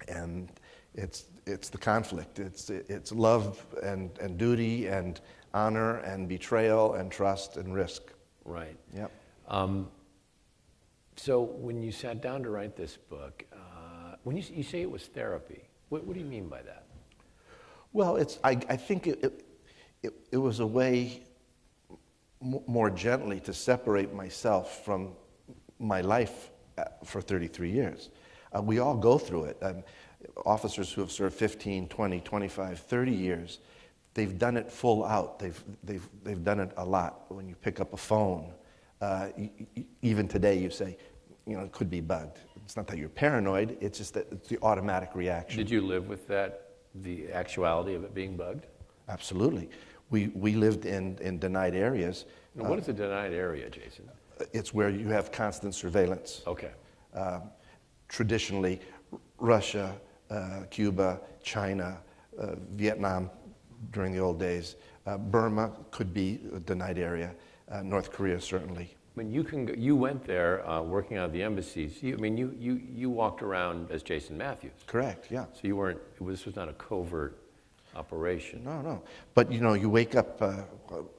and it's the conflict. It's love and duty and honor and betrayal and trust and risk.
Right.
Yep.
So when you sat down to write this book, when you say it was therapy, what do you mean by that?
Well, I think it was a way more gently to separate myself from my life for 33 years. We all go through it. Officers who have served 15, 20, 25, 30 years, they've done it full out. They've done it a lot. When you pick up a phone, even today you say, it could be bugged. It's not that you're paranoid, it's just that it's the automatic reaction.
Did you live with that, the actuality of it being bugged?
Absolutely. We lived in denied areas.
Now, what is a denied area, Jason?
It's where you have constant surveillance.
Okay.
Traditionally, Russia, Cuba, China, Vietnam during the old days. Burma could be a denied area. North Korea, certainly.
When you went there working out of the embassies. You walked around as Jason Matthews.
Correct. Yeah.
So you weren't. This was not a covert operation.
No. But you wake up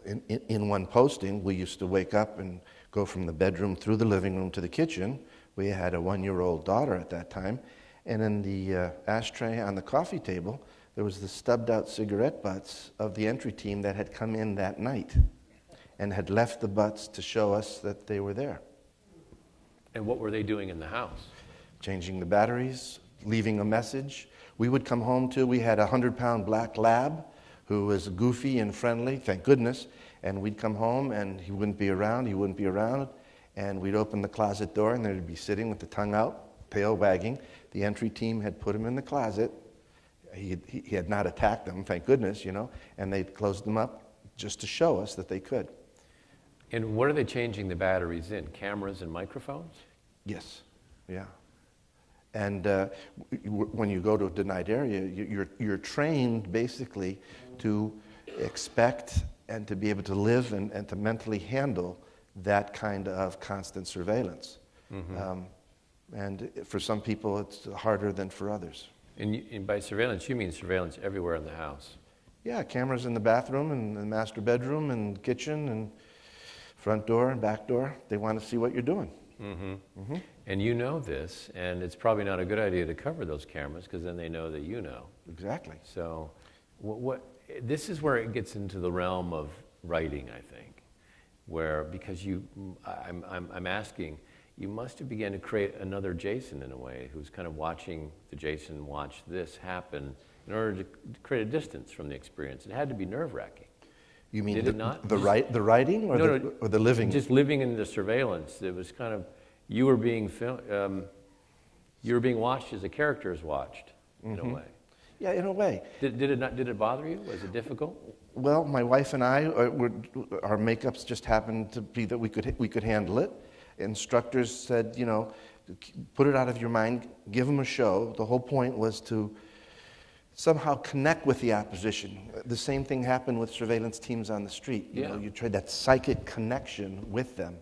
in one posting. We used to wake up and go from the bedroom through the living room to the kitchen. We had a 1-year-old daughter at that time, and in the ashtray on the coffee table there was the stubbed out cigarette butts of the entry team that had come in that night and had left the butts to show us that they were there.
And what were they doing in the house?
Changing the batteries, leaving a message. We would come home to, we had a 100-pound black lab who was goofy and friendly, thank goodness, and we'd come home and he wouldn't be around, and we'd open the closet door and there'd be sitting with the tongue out, tail wagging. The entry team had put him in the closet. He had not attacked them, thank goodness, and they'd closed them up just to show us that they could.
And what are they changing the batteries in? Cameras and microphones?
Yes, yeah. And when you go to a denied area, you're trained basically to expect and to be able to live and to mentally handle that kind of constant surveillance. Mm-hmm. And for some people, it's harder than for others.
And by surveillance, you mean surveillance everywhere in the house?
Yeah, cameras in the bathroom and the master bedroom and kitchen and front door and back door. They want to see what you're doing.
Mm-hmm. Mm-hmm. And you know this, and it's probably not a good idea to cover those cameras because then they know that you know.
Exactly.
So this is where it gets into the realm of writing, I think, where because I'm asking, you must have begun to create another Jason in a way who's kind of watching the Jason watch this happen in order to create a distance from the experience. It had to be nerve-wracking.
You mean
Did it not?
The writing or,
no,
or the living?
Just living in the surveillance. It was kind of, you were being watched as a character is watched, in a way.
Yeah, in a way.
Did it bother you? Was it difficult?
Well, my wife and I, our makeups just happened to be that we could handle it. Instructors said, put it out of your mind, give them a show. The whole point was to somehow connect with the opposition. The same thing happened with surveillance teams on the street. You tried that psychic connection with them.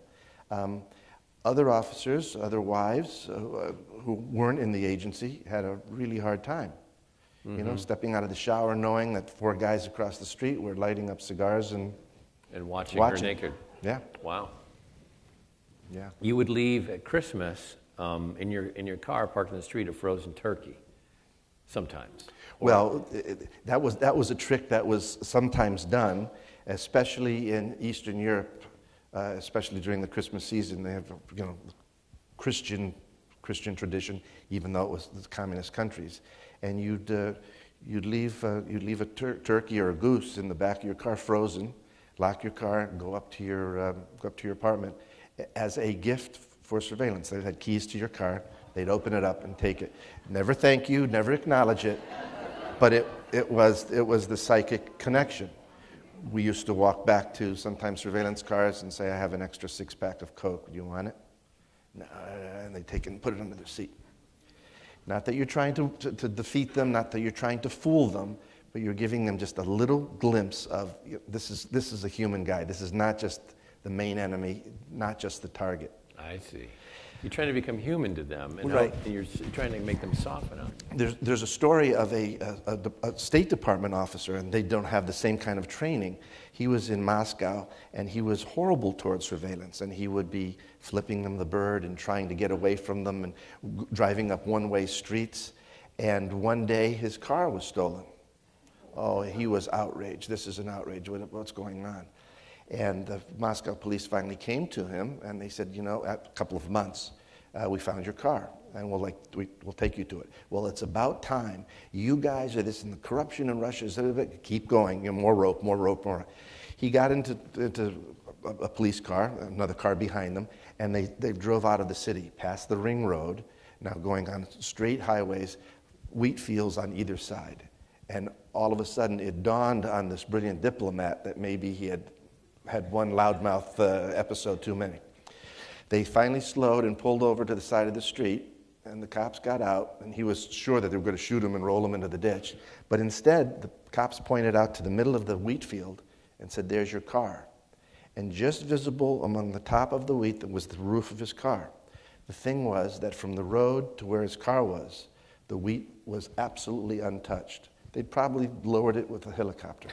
Other officers, other wives who weren't in the agency had a really hard time. Mm-hmm. Stepping out of the shower knowing that 4 guys across the street were lighting up cigars and
watching her naked.
Yeah.
Wow.
Yeah.
You would leave at Christmas in your car parked in the street a frozen turkey. Sometimes.
Well, that was a trick that was sometimes done, especially in Eastern Europe, especially during the Christmas season. They have, Christian tradition, even though it was the communist countries, and you'd leave a turkey or a goose in the back of your car, frozen, lock your car, go up to your apartment, as a gift for surveillance. They had keys to your car. They'd open it up and take it. Never thank you, never acknowledge it, but it was the psychic connection. We used to walk back to sometimes surveillance cars and say, I have an extra 6-pack of Coke, do you want it? And they take it and put it under their seat. Not that you're trying to defeat them, not that you're trying to fool them, but you're giving them just a little glimpse of, this is a human guy. This is not just the main enemy, not just the target.
I see. You're trying to become human to them, and
right.
You're trying to make them soften up.
There's a story of a State Department officer, and they don't have the same kind of training. He was in Moscow, and he was horrible towards surveillance, and he would be flipping them the bird and trying to get away from them and driving up one-way streets. And one day, his car was stolen. Oh, he was outraged. This is an outrage. What's going on? And the Moscow police finally came to him, and they said, a couple of months, we found your car, and we'll take you to it. Well, it's about time. You guys are this, and the corruption in Russia is, keep going, more rope, more rope, more. He got into a police car, another car behind them, and they drove out of the city, past the ring road, now going on straight highways, wheat fields on either side. And all of a sudden, it dawned on this brilliant diplomat that maybe he had one loudmouth episode too many. They finally slowed and pulled over to the side of the street, and the cops got out, and he was sure that they were going to shoot him and roll him into the ditch. But instead, the cops pointed out to the middle of the wheat field and said, "There's your car." And just visible among the top of the wheat was the roof of his car. The thing was that from the road to where his car was, the wheat was absolutely untouched. They'd probably lowered it with a helicopter.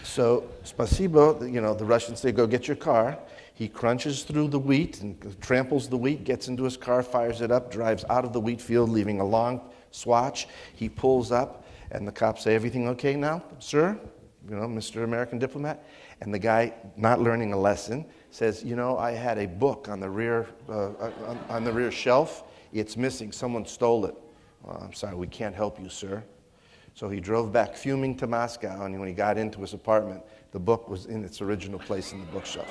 So, spasibo, the Russians say, "Go get your car." He crunches through the wheat and tramples the wheat, gets into his car, fires it up, drives out of the wheat field, leaving a long swatch. He pulls up, and the cops say, "Everything okay now, sir? Mr. American diplomat?" And the guy, not learning a lesson, says, "I had a book on the rear shelf. It's missing. Someone stole it." "Well, I'm sorry, we can't help you, sir." So he drove back fuming to Moscow, and when he got into his apartment, the book was in its original place in the bookshelf.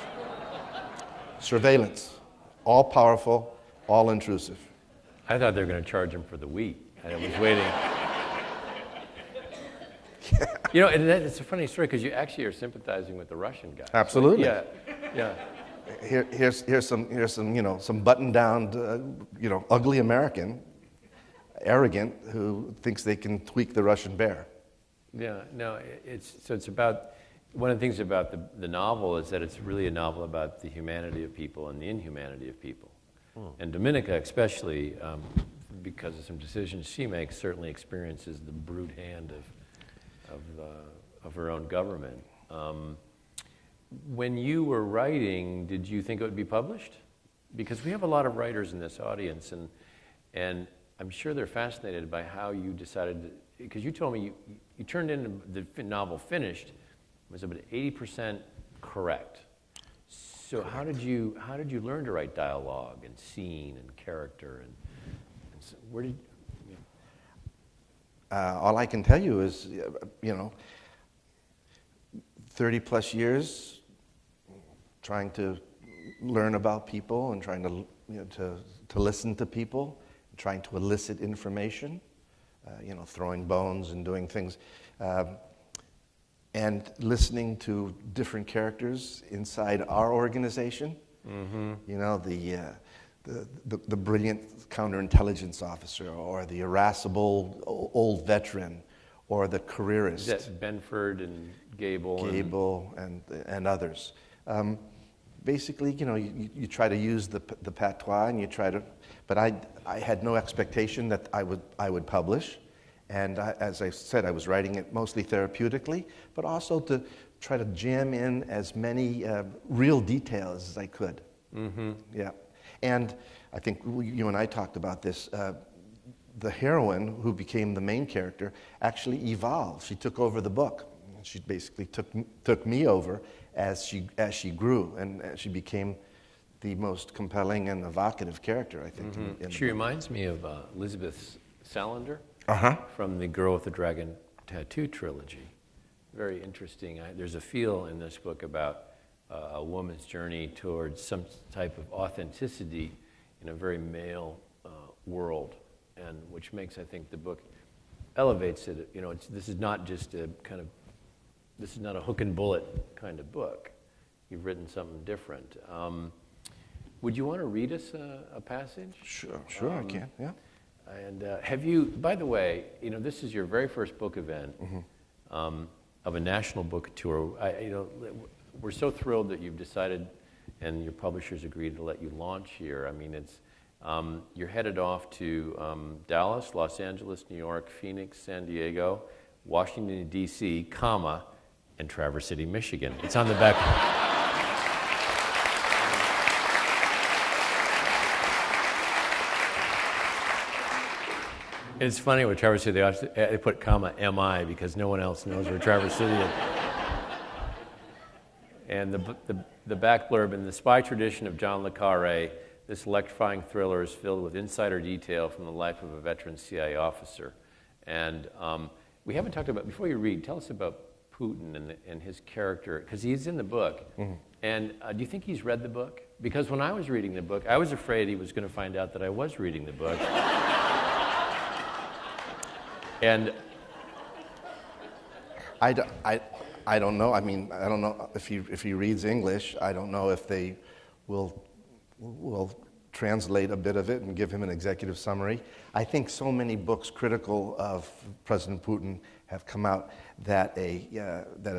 Surveillance, all powerful, all intrusive.
I thought they were going to charge him for the wheat. I was waiting. And it's a funny story because you actually are sympathizing with the Russian guy.
Absolutely.
So, yeah.
Here's some button-down, ugly American, arrogant, who thinks they can tweak the Russian bear.
Yeah, no, it's about, one of the things about the novel is that it's really a novel about the humanity of people and the inhumanity of people. And Dominica especially, because of some decisions she makes, certainly experiences the brute hand of her own government. When you were writing, did you think it would be published? Because we have a lot of writers in this audience, and I'm sure they're fascinated by how you decided, because you told me you turned in the novel finished, was about 80% correct. So how did you learn to write dialogue and scene and character and so where did you
all I can tell you is 30 plus years trying to learn about people and trying to listen to people, trying to elicit information, throwing bones and doing things, and listening to different characters inside our organization. Mm-hmm. The brilliant counterintelligence officer, or the irascible old veteran, or the careerist.
That's Benford and Gable
and others. Basically, you try to use the patois, and you try to. But I had no expectation that I would publish, and as I said, I was writing it mostly therapeutically, but also to try to jam in as many real details as I could. Mm-hmm. Yeah, and I think you and I talked about this. The heroine, who became the main character, actually evolved. She took over the book. She basically took me over as she grew, and she became the most compelling and evocative character, I think.
Mm-hmm. She reminds me of Elizabeth Salander from the Girl with the Dragon Tattoo trilogy. Very interesting. There's a feel in this book about a woman's journey towards some type of authenticity in a very male world, and which makes, I think, the book elevates it. This is not just this is not a hook and bullet kind of book. You've written something different. Would you want to read us a passage?
Sure, I can, yeah.
And have you, by the way, this is your very first book event of a national book tour. We're so thrilled that you've decided and your publishers agreed to let you launch here. I mean, you're headed off to Dallas, Los Angeles, New York, Phoenix, San Diego, Washington, D.C., comma, and Traverse City, Michigan. It's on the back. It's funny with Traverse City, they put comma MI because no one else knows where Traverse City is. And the back blurb, in the spy tradition of John le Carré, this electrifying thriller is filled with insider detail from the life of a veteran CIA officer. And we haven't talked about, before you read, tell us about Putin and his character, because he's in the book. Mm-hmm. And do you think he's read the book? Because when I was reading the book, I was afraid he was going to find out that I was reading the book. And
I don't know. I mean, I don't know if he reads English. I don't know if they will translate a bit of it and give him an executive summary. I think so many books critical of President Putin have come out that a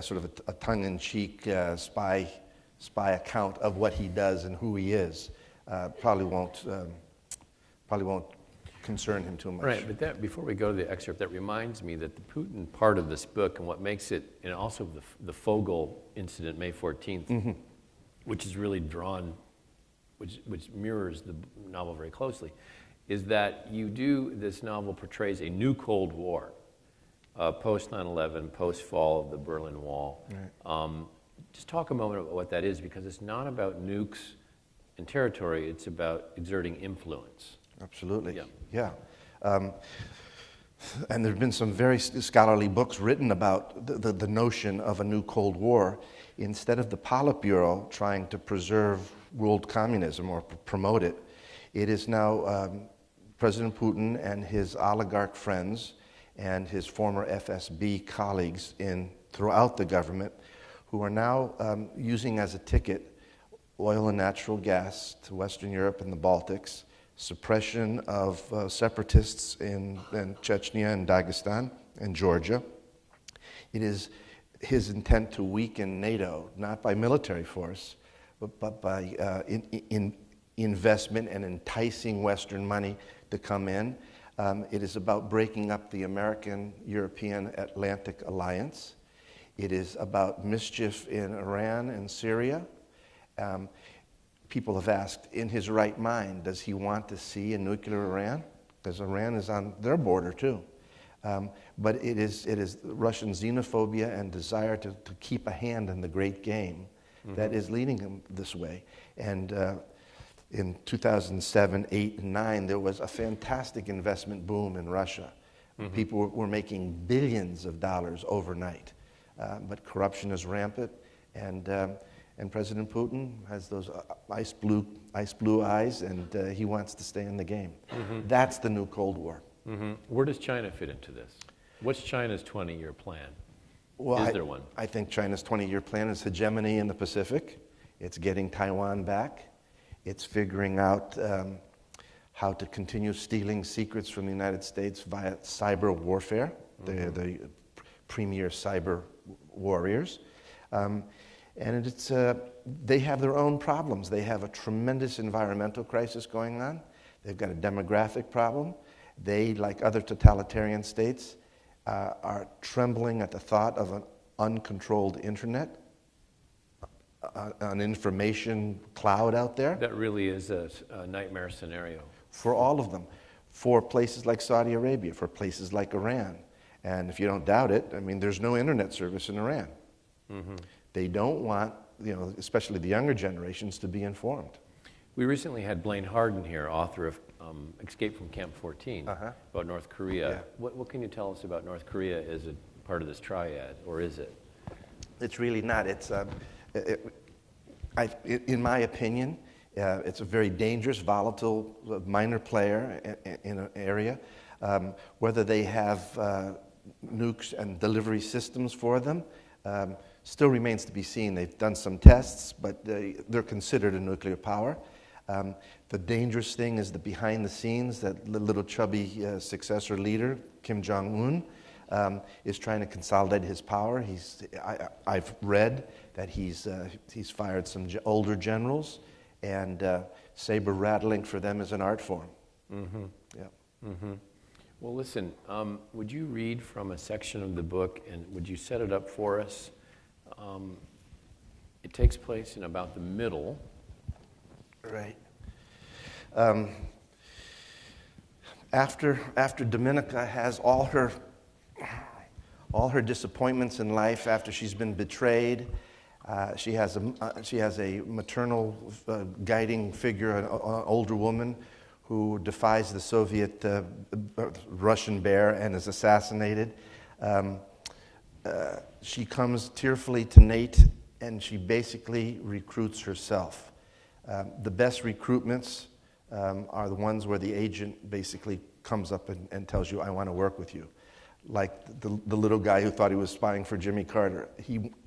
sort of a tongue-in-cheek spy account of what he does and who he is probably won't concern him too much.
Right, but before we go to the excerpt, that reminds me that the Putin part of this book and what makes it, and also the Fogel incident, May 14th, mm-hmm. which is really drawn, which mirrors the novel very closely, is that this novel portrays a new Cold War, post 9/11, post fall of the Berlin Wall. Right. Just talk a moment about what that is, because it's not about nukes and territory, it's about exerting influence.
Absolutely, yeah. And there have been some very scholarly books written about the notion of a new Cold War. Instead of the Politburo trying to preserve world communism or promote it, it is now President Putin and his oligarch friends and his former FSB colleagues throughout the government who are now using as a ticket oil and natural gas to Western Europe and the Baltics, suppression of separatists in Chechnya and Dagestan and Georgia. It is his intent to weaken NATO, not by military force, but by investment and enticing Western money to come in. It is about breaking up the American-European Atlantic Alliance. It is about mischief in Iran and Syria. People have asked, in his right mind, does he want to see a nuclear Iran? Because Iran is on their border too. But it is Russian xenophobia and desire to keep a hand in the great game mm-hmm. that is leading him this way. And in 2007, 8, and 9, there was a fantastic investment boom in Russia. Mm-hmm. People were making billions of dollars overnight. But corruption is rampant, and President Putin has those ice blue eyes, and he wants to stay in the game. Mm-hmm. That's the new Cold War.
Mm-hmm. Where does China fit into this? What's China's 20-year plan?
Well,
is there one?
I think China's 20-year plan is hegemony in the Pacific. It's getting Taiwan back. It's figuring out how to continue stealing secrets from the United States via cyber warfare. Mm-hmm. They're the premier cyber warriors. And they have their own problems. They have a tremendous environmental crisis going on. They've got a demographic problem. They, like other totalitarian states, are trembling at the thought of an uncontrolled internet, an information cloud out there.
That really is a nightmare scenario.
For all of them. For places like Saudi Arabia, for places like Iran. And if you don't doubt it, I mean, there's no internet service in Iran. Mm-hmm. They don't want, especially the younger generations, to be informed.
We recently had Blaine Harden here, author of Escape from Camp 14, uh-huh. about North Korea. Yeah. What can you tell us about North Korea as a part of this triad, or is it?
It's really not. It's, in my opinion, it's a very dangerous, volatile, minor player in an area. Whether they have nukes and delivery systems for them still remains to be seen. They've done some tests, but they're considered a nuclear power. The dangerous thing is that behind the scenes, that little chubby successor leader, Kim Jong-un, is trying to consolidate his power. I've read that he's fired some older generals, and saber rattling for them is an art form.
Mm-hmm.
Yeah.
Mm-hmm. Well, listen, would you read from a section of the book, and would you set it up for us? It takes place in about the middle.
Right. After Dominica has all her disappointments in life, after she's been betrayed, she has a maternal guiding figure, an older woman who defies the Soviet Russian bear and is assassinated. She comes tearfully to Nate, and she basically recruits herself. The best recruitments are the ones where the agent basically comes up and tells you, I want to work with you. Like the little guy who thought he was spying for Jimmy Carter.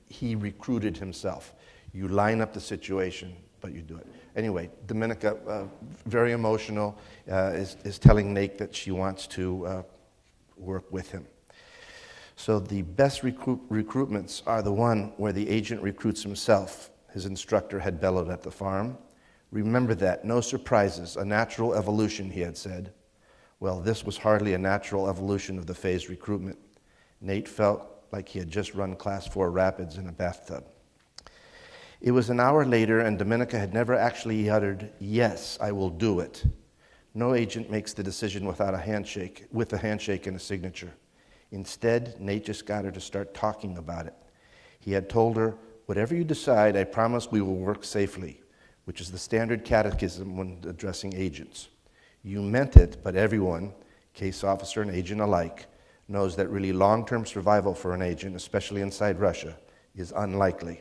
He recruited himself. You line up the situation, but you do it. Anyway, Dominica, very emotional, is telling Nate that she wants to work with him. So the best recruitments are the one where the agent recruits himself. His instructor had bellowed at the farm. Remember that, no surprises, a natural evolution, he had said. Well, this was hardly a natural evolution of the phased recruitment. Nate felt like he had just run Class 4 rapids in a bathtub. It was an hour later, and Dominica had never actually uttered, yes, I will do it. No agent makes the decision without a handshake, with a handshake and a signature. Instead, Nate just got her to start talking about it. He had told her, whatever you decide, I promise we will work safely, which is the standard catechism when addressing agents. You meant it, but everyone, case officer and agent alike, knows that really long-term survival for an agent, especially inside Russia, is unlikely.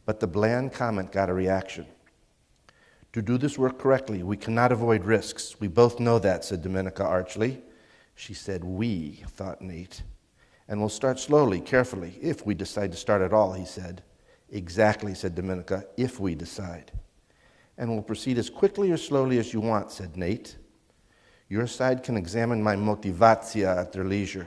But the bland comment got a reaction. To do this work correctly, we cannot avoid risks. We both know that, said Dominica archly. She said, we, thought Nate. And we'll start slowly, carefully, if we decide to start at all, he said. Exactly, said Dominica, if we decide. And we'll proceed as quickly or slowly as you want, said Nate. Your side can examine my motivatia at their leisure.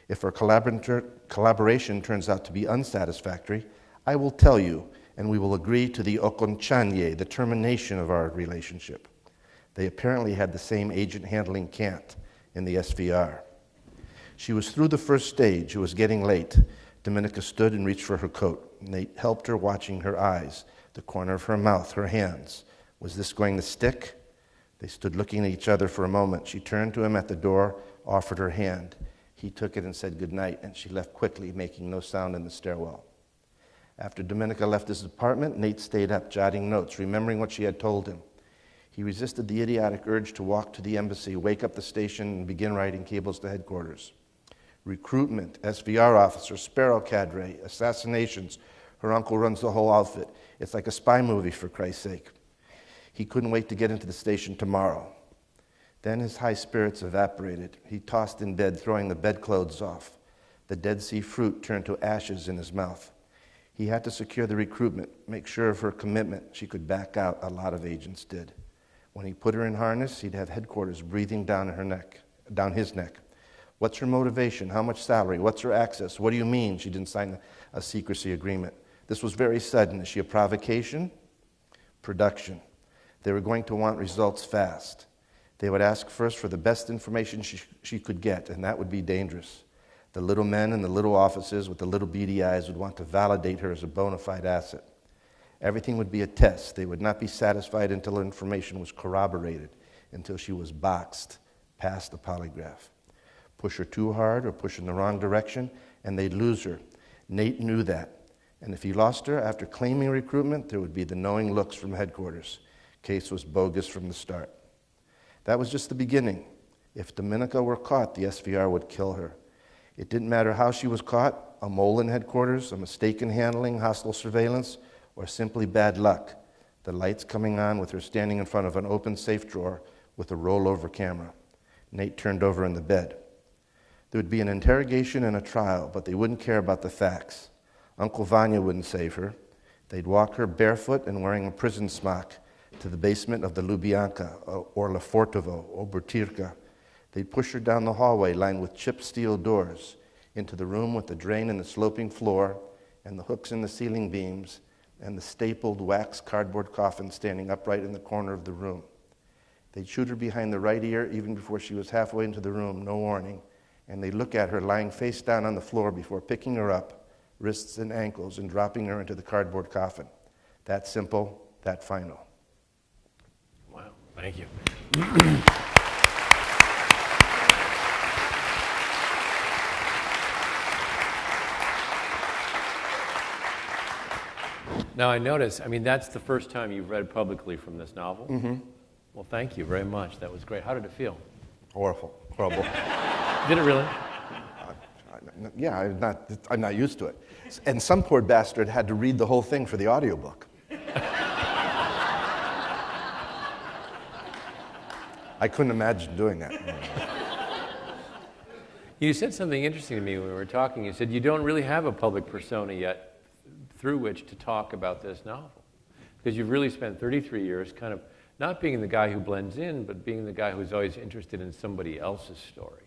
If our collaboration turns out to be unsatisfactory, I will tell you, and we will agree to the okonchanie, the termination of our relationship. They apparently had the same agent handling cant in the SVR. She was through the first stage. It was getting late. Dominica stood and reached for her coat. Nate helped her, watching her eyes, the corner of her mouth, her hands. Was this going to stick? They stood looking at each other for a moment. She turned to him at the door, offered her hand. He took it and said goodnight, and she left quickly, making no sound in the stairwell. After Dominica left his apartment, Nate stayed up, jotting notes, remembering what she had told him. He resisted the idiotic urge to walk to the embassy, wake up the station, and begin writing cables to headquarters. Recruitment, SVR officer, Sparrow cadre, assassinations. Her uncle runs the whole outfit. It's like a spy movie, for Christ's sake. He couldn't wait to get into the station tomorrow. Then his high spirits evaporated. He tossed in bed, throwing the bedclothes off. The Dead Sea fruit turned to ashes in his mouth. He had to secure the recruitment, make sure of her commitment. She could back out. A lot of agents did. When he put her in harness, he'd have headquarters breathing down his neck. What's her motivation? How much salary? What's her access? What do you mean she didn't sign a secrecy agreement? This was very sudden. Is she a provocation? Production. They were going to want results fast. They would ask first for the best information she could get, and that would be dangerous. The little men in the little offices with the little beady eyes would want to validate her as a bona fide asset. Everything would be a test. They would not be satisfied until information was corroborated, until she was boxed, past the polygraph. Push her too hard or push in the wrong direction, and they'd lose her. Nate knew that. And if he lost her after claiming recruitment, there would be the knowing looks from headquarters. Case was bogus from the start. That was just the beginning. If Dominica were caught, the SVR would kill her. It didn't matter how she was caught, a mole in headquarters, a mistake in handling, hostile surveillance, or simply bad luck. The lights coming on with her standing in front of an open safe drawer with a rollover camera. Nate turned over in the bed. There would be an interrogation and a trial, but they wouldn't care about the facts. Uncle Vanya wouldn't save her. They'd walk her barefoot and wearing a prison smock, to the basement of the Lubyanka or Lefortovo or Butyrka. They'd push her down the hallway lined with chipped steel doors into the room with the drain in the sloping floor and the hooks in the ceiling beams and the stapled wax cardboard coffin standing upright in the corner of the room. They'd shoot her behind the right ear even before she was halfway into the room, no warning, and they'd look at her lying face down on the floor before picking her up, wrists and ankles, and dropping her into the cardboard coffin. That simple, that final.
Wow, thank you. Now I notice, that's the first time you've read publicly from this novel?
Mm-hmm.
Well, thank you very much. That was great. How did it feel?
Horrible.
Did it really?
Yeah, I'm not used to it. And some poor bastard had to read the whole thing for the audiobook. I couldn't imagine doing that.
You said something interesting to me when we were talking. You said you don't really have a public persona yet through which to talk about this novel. Because you've really spent 33 years kind of not being the guy who blends in, but being the guy who's always interested in somebody else's story,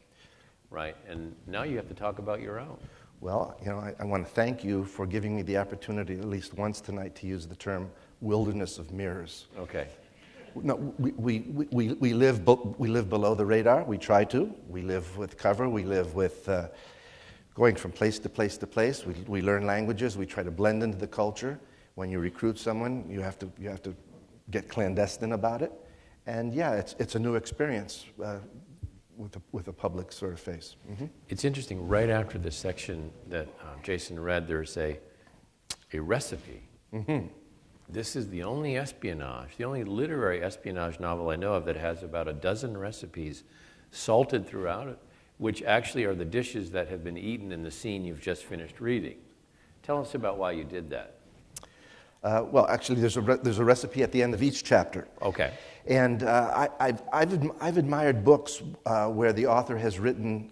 right? And now you have to talk about your own.
Well, I want to thank you for giving me the opportunity at least once tonight to use the term wilderness of mirrors.
Okay.
No, we live below the radar. We try to. We live with cover. We live with going from place to place to place. We learn languages. We try to blend into the culture. When you recruit someone, you have to get clandestine about it. And yeah, it's a new experience with a public sort of face. Mm-hmm.
It's interesting. Right after this section that Jason read, there's a recipe.
Mm-hmm.
This is the only literary espionage novel I know of that has about a dozen recipes salted throughout it, which actually are the dishes that have been eaten in the scene you've just finished reading. Tell us about why you did that.
Well, actually, there's a recipe at the end of each chapter.
Okay.
And I've admired books where the author has written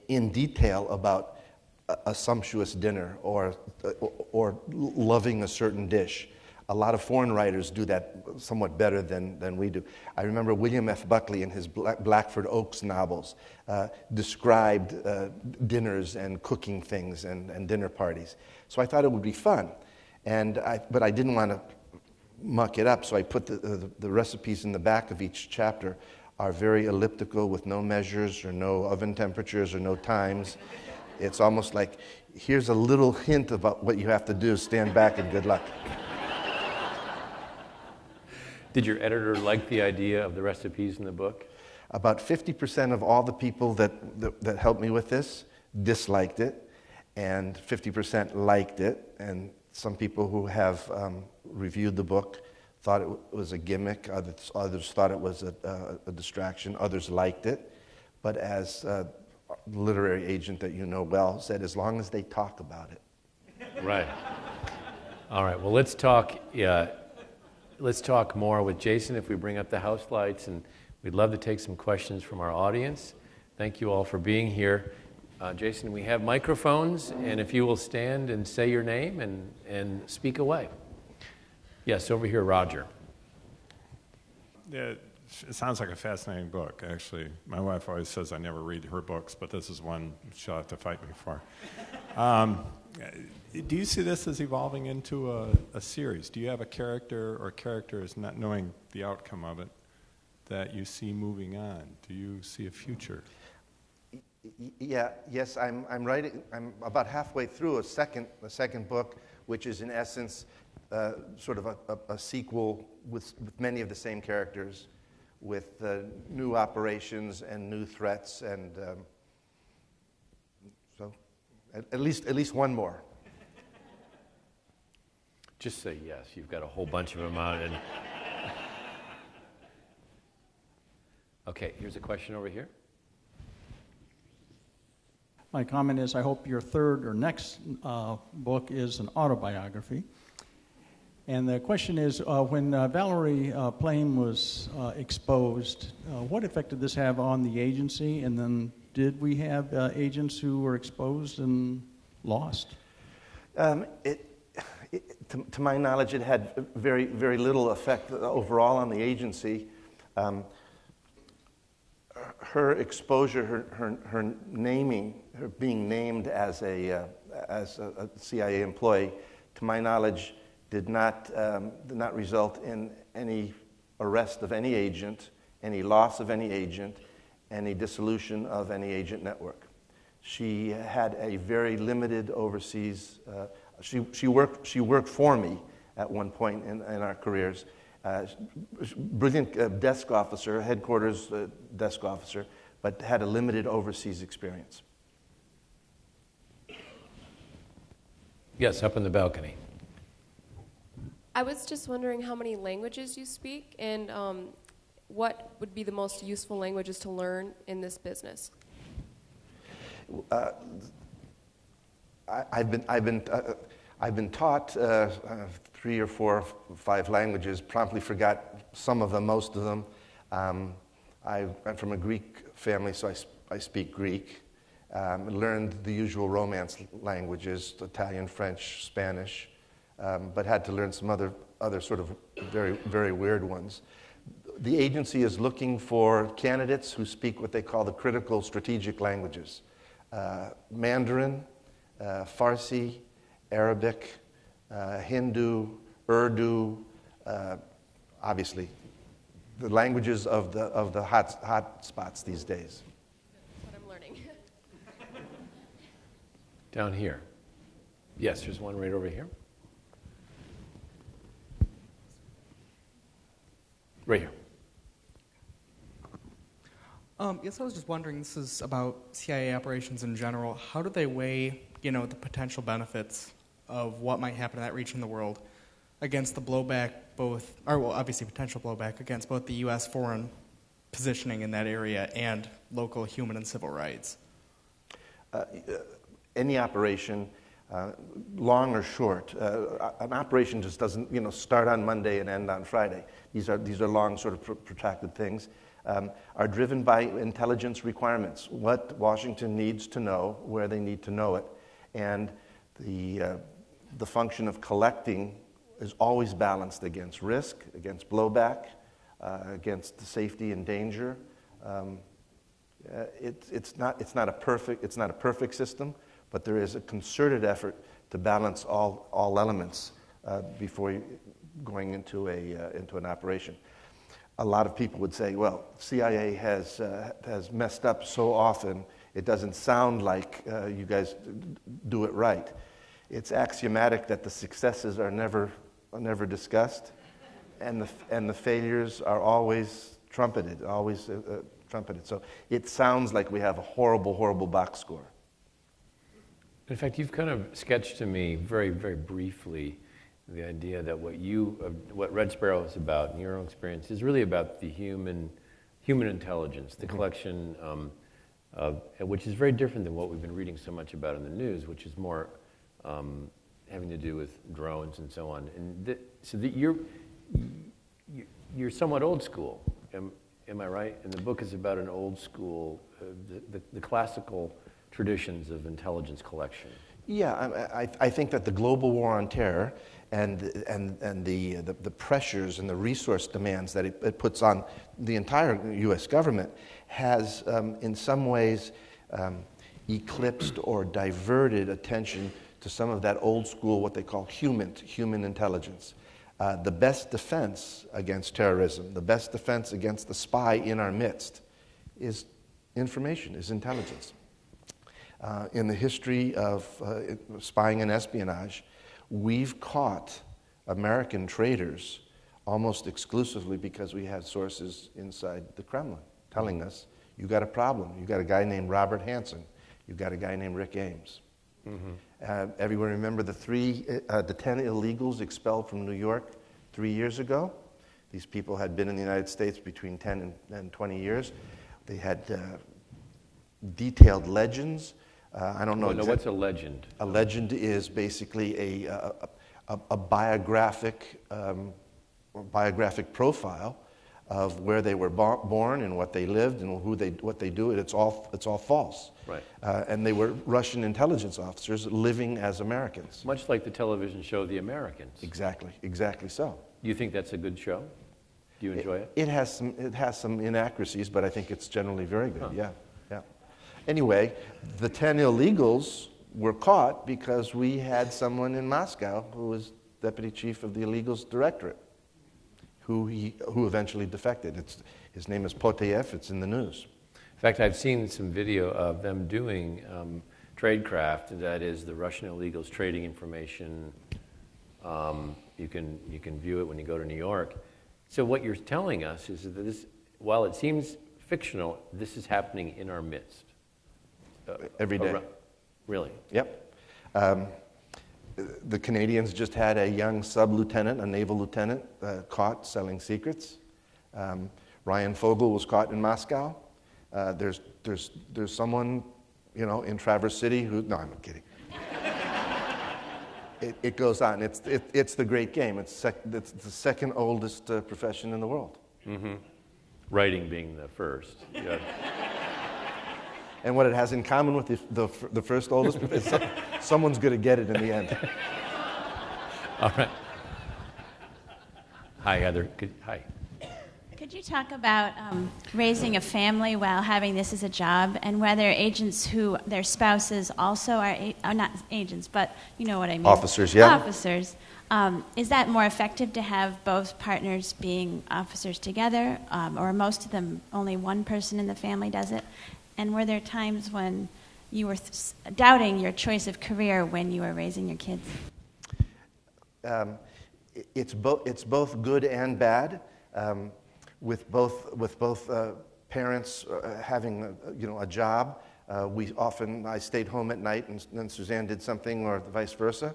in detail about a sumptuous dinner or loving a certain dish. A lot of foreign writers do that somewhat better than we do. I remember William F. Buckley in his Blackford Oaks novels described dinners and cooking things and dinner parties. So I thought it would be fun. But I didn't want to muck it up, so I put the recipes in the back of each chapter are very elliptical with no measures or no oven temperatures or no times. It's almost like, here's a little hint about what you have to do, stand back and good luck.
Did your editor like the idea of the recipes in the book?
About 50% of all the people that helped me with this disliked it, and 50% liked it, and some people who have reviewed the book thought it was a gimmick, others thought it was a distraction, others liked it. But as a literary agent that you know well said, as long as they talk about it.
Right. All right, well, let's talk more with Jason if we bring up the house lights, and we'd love to take some questions from our audience. Thank you all for being here. Jason, we have microphones, and if you will stand and say your name and speak away. Yes, over here, Roger.
Yeah, it sounds like a fascinating book, actually. My wife always says I never read her books, but this is one she'll have to fight me for. Do you see this as evolving into a series? Do you have a character or characters, not knowing the outcome of it, that you see moving on? Do you see a future?
Yes, I'm writing. I'm about halfway through a second book, which is in essence sort of a sequel with many of the same characters, with new operations and new threats, and so at least one more.
Just say yes. You've got a whole bunch of them out. Okay, here's a question over here.
My comment is I hope your third or next book is an autobiography. And the question is, when Valerie Plame was exposed, what effect did this have on the agency? And then did we have agents who were exposed and lost?
To my knowledge, it had very, very little effect overall on the agency. Her exposure, her naming, her being named as a CIA employee, to my knowledge, did not result in any arrest of any agent, any loss of any agent, any dissolution of any agent network. She had a very limited overseas. She worked for me at one point in our careers. Brilliant desk officer, headquarters desk officer, but had a limited overseas experience.
Yes, up in the balcony.
I was just wondering how many languages you speak and what would be the most useful languages to learn in this business?
I've been taught 3 or 4 or 5 languages. Promptly forgot some of them, most of them. I'm from a Greek family, so I speak Greek. Learned the usual Romance languages: Italian, French, Spanish, but had to learn some other sort of very, very weird ones. The agency is looking for candidates who speak what they call the critical strategic languages: Mandarin, Farsi, Arabic, Hindu, Urdu, obviously the languages of the hot spots these days.
That's what I'm learning.
Down here. Yes, there's one right over here. Right here.
Yes, I was just wondering, this is about CIA operations in general. How do they weigh, the potential benefits of what might happen in that region of the world against the blowback obviously potential blowback against both the U.S. foreign positioning in that area and local human and civil rights?
Any operation, long or short, an operation just doesn't, start on Monday and end on Friday. These are long, sort of protracted things. Are driven by intelligence requirements, what Washington needs to know, where they need to know it, and the function of collecting is always balanced against risk, against blowback, against safety and danger. It's not a perfect system, but there is a concerted effort to balance all elements before going into an operation. A lot of people would say, well, CIA has messed up so often, it doesn't sound like you guys do it right. It's axiomatic that the successes are never discussed, and the failures are always trumpeted, So it sounds like we have a horrible, horrible box score.
In fact, you've kind of sketched to me very, very briefly the idea that what Red Sparrow is about, in your own experience, is really about the human intelligence, the collection which is very different than what we've been reading so much about in the news, which is more having to do with drones and so on. And so you're somewhat old school, am I right? And the book is about an old school, the classical traditions of intelligence collection.
Yeah, I think that the global war on terror and the pressures and the resource demands that it puts on the entire U.S. government has, in some ways, eclipsed or diverted attention to some of that old school, what they call human intelligence. The best defense against terrorism, the best defense against the spy in our midst, is information, is intelligence. In the history of spying and espionage, we've caught American traitors almost exclusively because we had sources inside the Kremlin telling us, you got a problem. You got a guy named Robert Hansen. You got a guy named Rick Ames. Mm-hmm. Everyone remember the 10 illegals expelled from New York 3 years ago? These people had been in the United States between 10 and 20 years. They had detailed legends. I don't know.
What's a legend?
A legend is basically a biographic profile of where they were born and what they lived and what they do. It's all false.
Right.
And they were Russian intelligence officers living as Americans.
Much like the television show The Americans.
Exactly so.
Do you think that's a good show? Do you enjoy it?
It has some inaccuracies, but I think it's generally very good.
Huh.
Yeah. Anyway, the 10 illegals were caught because we had someone in Moscow who was deputy chief of the illegals directorate, who eventually defected. His name is Potayev. It's in the news.
In fact, I've seen some video of them doing Tradecraft, that is the Russian illegals trading information. You can view it when you go to New York. So what you're telling us is that this, while it seems fictional, this is happening in our midst.
Every day.
Really?
Yep. The Canadians just had a young sub-lieutenant, a naval lieutenant, caught selling secrets. Ryan Fogel was caught in Moscow. There's someone, in Traverse City who. No, I'm kidding. It goes on. It's the great game. It's the second oldest profession in the world.
Mm-hmm. Writing being the first. Yeah.
And what it has in common with the first oldest is someone's going to get it in the end.
All right. Hi, Heather. Hi.
Could you talk about raising a family while having this as a job, and whether agents who their spouses also are not agents, but you know what I mean?
Officers, yeah.
Officers. Is that more effective to have both partners being officers together, or most of them only one person in the family does it? And were there times when you were doubting your choice of career when you were raising your kids?
It's both good and bad. With both parents having a job, I stayed home at night and then Suzanne did something, or vice versa.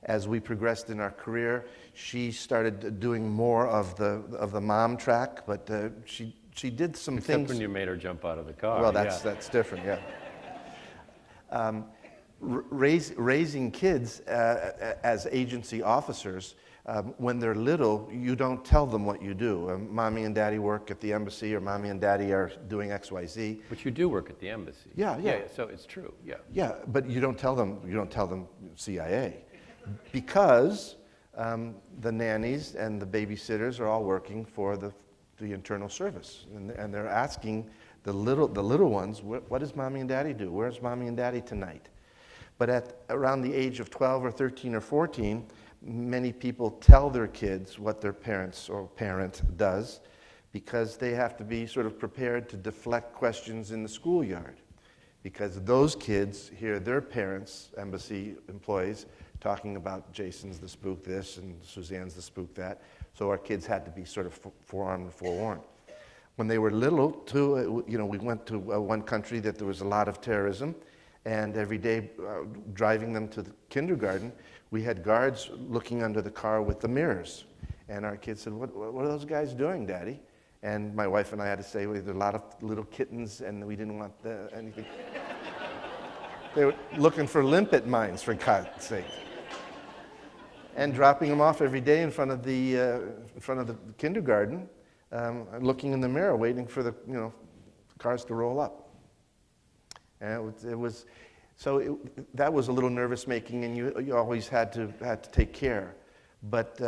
As we progressed in our career, she started doing more of the mom track, but she did some things.
Except when you made her jump out of the car.
Well, that's different, yeah. Raising kids as agency officers, when they're little, you don't tell them what you do. Mommy and daddy work at the embassy, or mommy and daddy are doing XYZ.
But you do work at the embassy.
Yeah.
So it's true. Yeah.
Yeah, but you don't tell them CIA, because the nannies and the babysitters are all working for the internal service, and they're asking the little ones, what does mommy and daddy do? Where's mommy and daddy tonight? But at around the age of 12 or 13 or 14, many people tell their kids what their parents or parent does, because they have to be sort of prepared to deflect questions in the schoolyard, because those kids hear their parents, embassy employees, talking about Jason's the spook this and Suzanne's the spook that. So our kids had to be sort of forearmed and forewarned. When they were little, too, we went to one country that there was a lot of terrorism, and every day driving them to the kindergarten, we had guards looking under the car with the mirrors. And our kids said, what are those guys doing, Daddy? And my wife and I had to say, well, there are a lot of little kittens, and we didn't want anything. They were looking for limpet mines, for God's sake. And dropping them off every day in front of the kindergarten, looking in the mirror, waiting for the cars to roll up. And that was a little nervous-making, and you always had to take care. But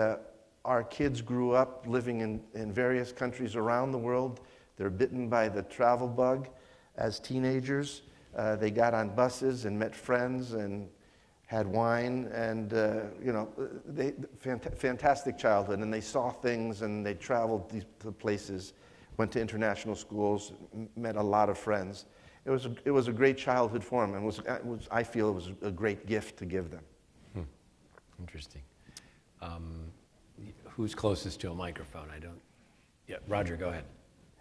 our kids grew up living in various countries around the world. They're bitten by the travel bug as teenagers. They got on buses and met friends and had wine, and fantastic childhood. And they saw things, and they traveled to places, went to international schools, met a lot of friends. It was a great childhood for them, and I feel it was a great gift to give them.
Interesting. Who's closest to a microphone? Yeah, Roger, go ahead.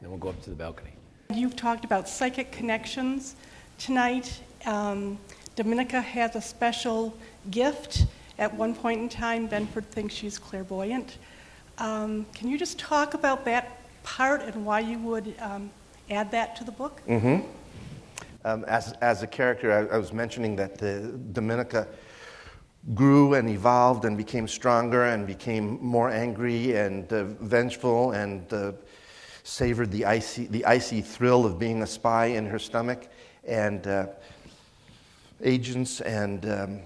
Then we'll go up to the balcony.
You've talked about psychic connections tonight. Dominica has a special gift. At one point in time, Benford thinks she's clairvoyant. Can you just talk about that part and why you would add that to the book?
As a character, I was mentioning that Dominica grew and evolved and became stronger and became more angry and vengeful and savored the icy thrill of being a spy in her stomach. And agents and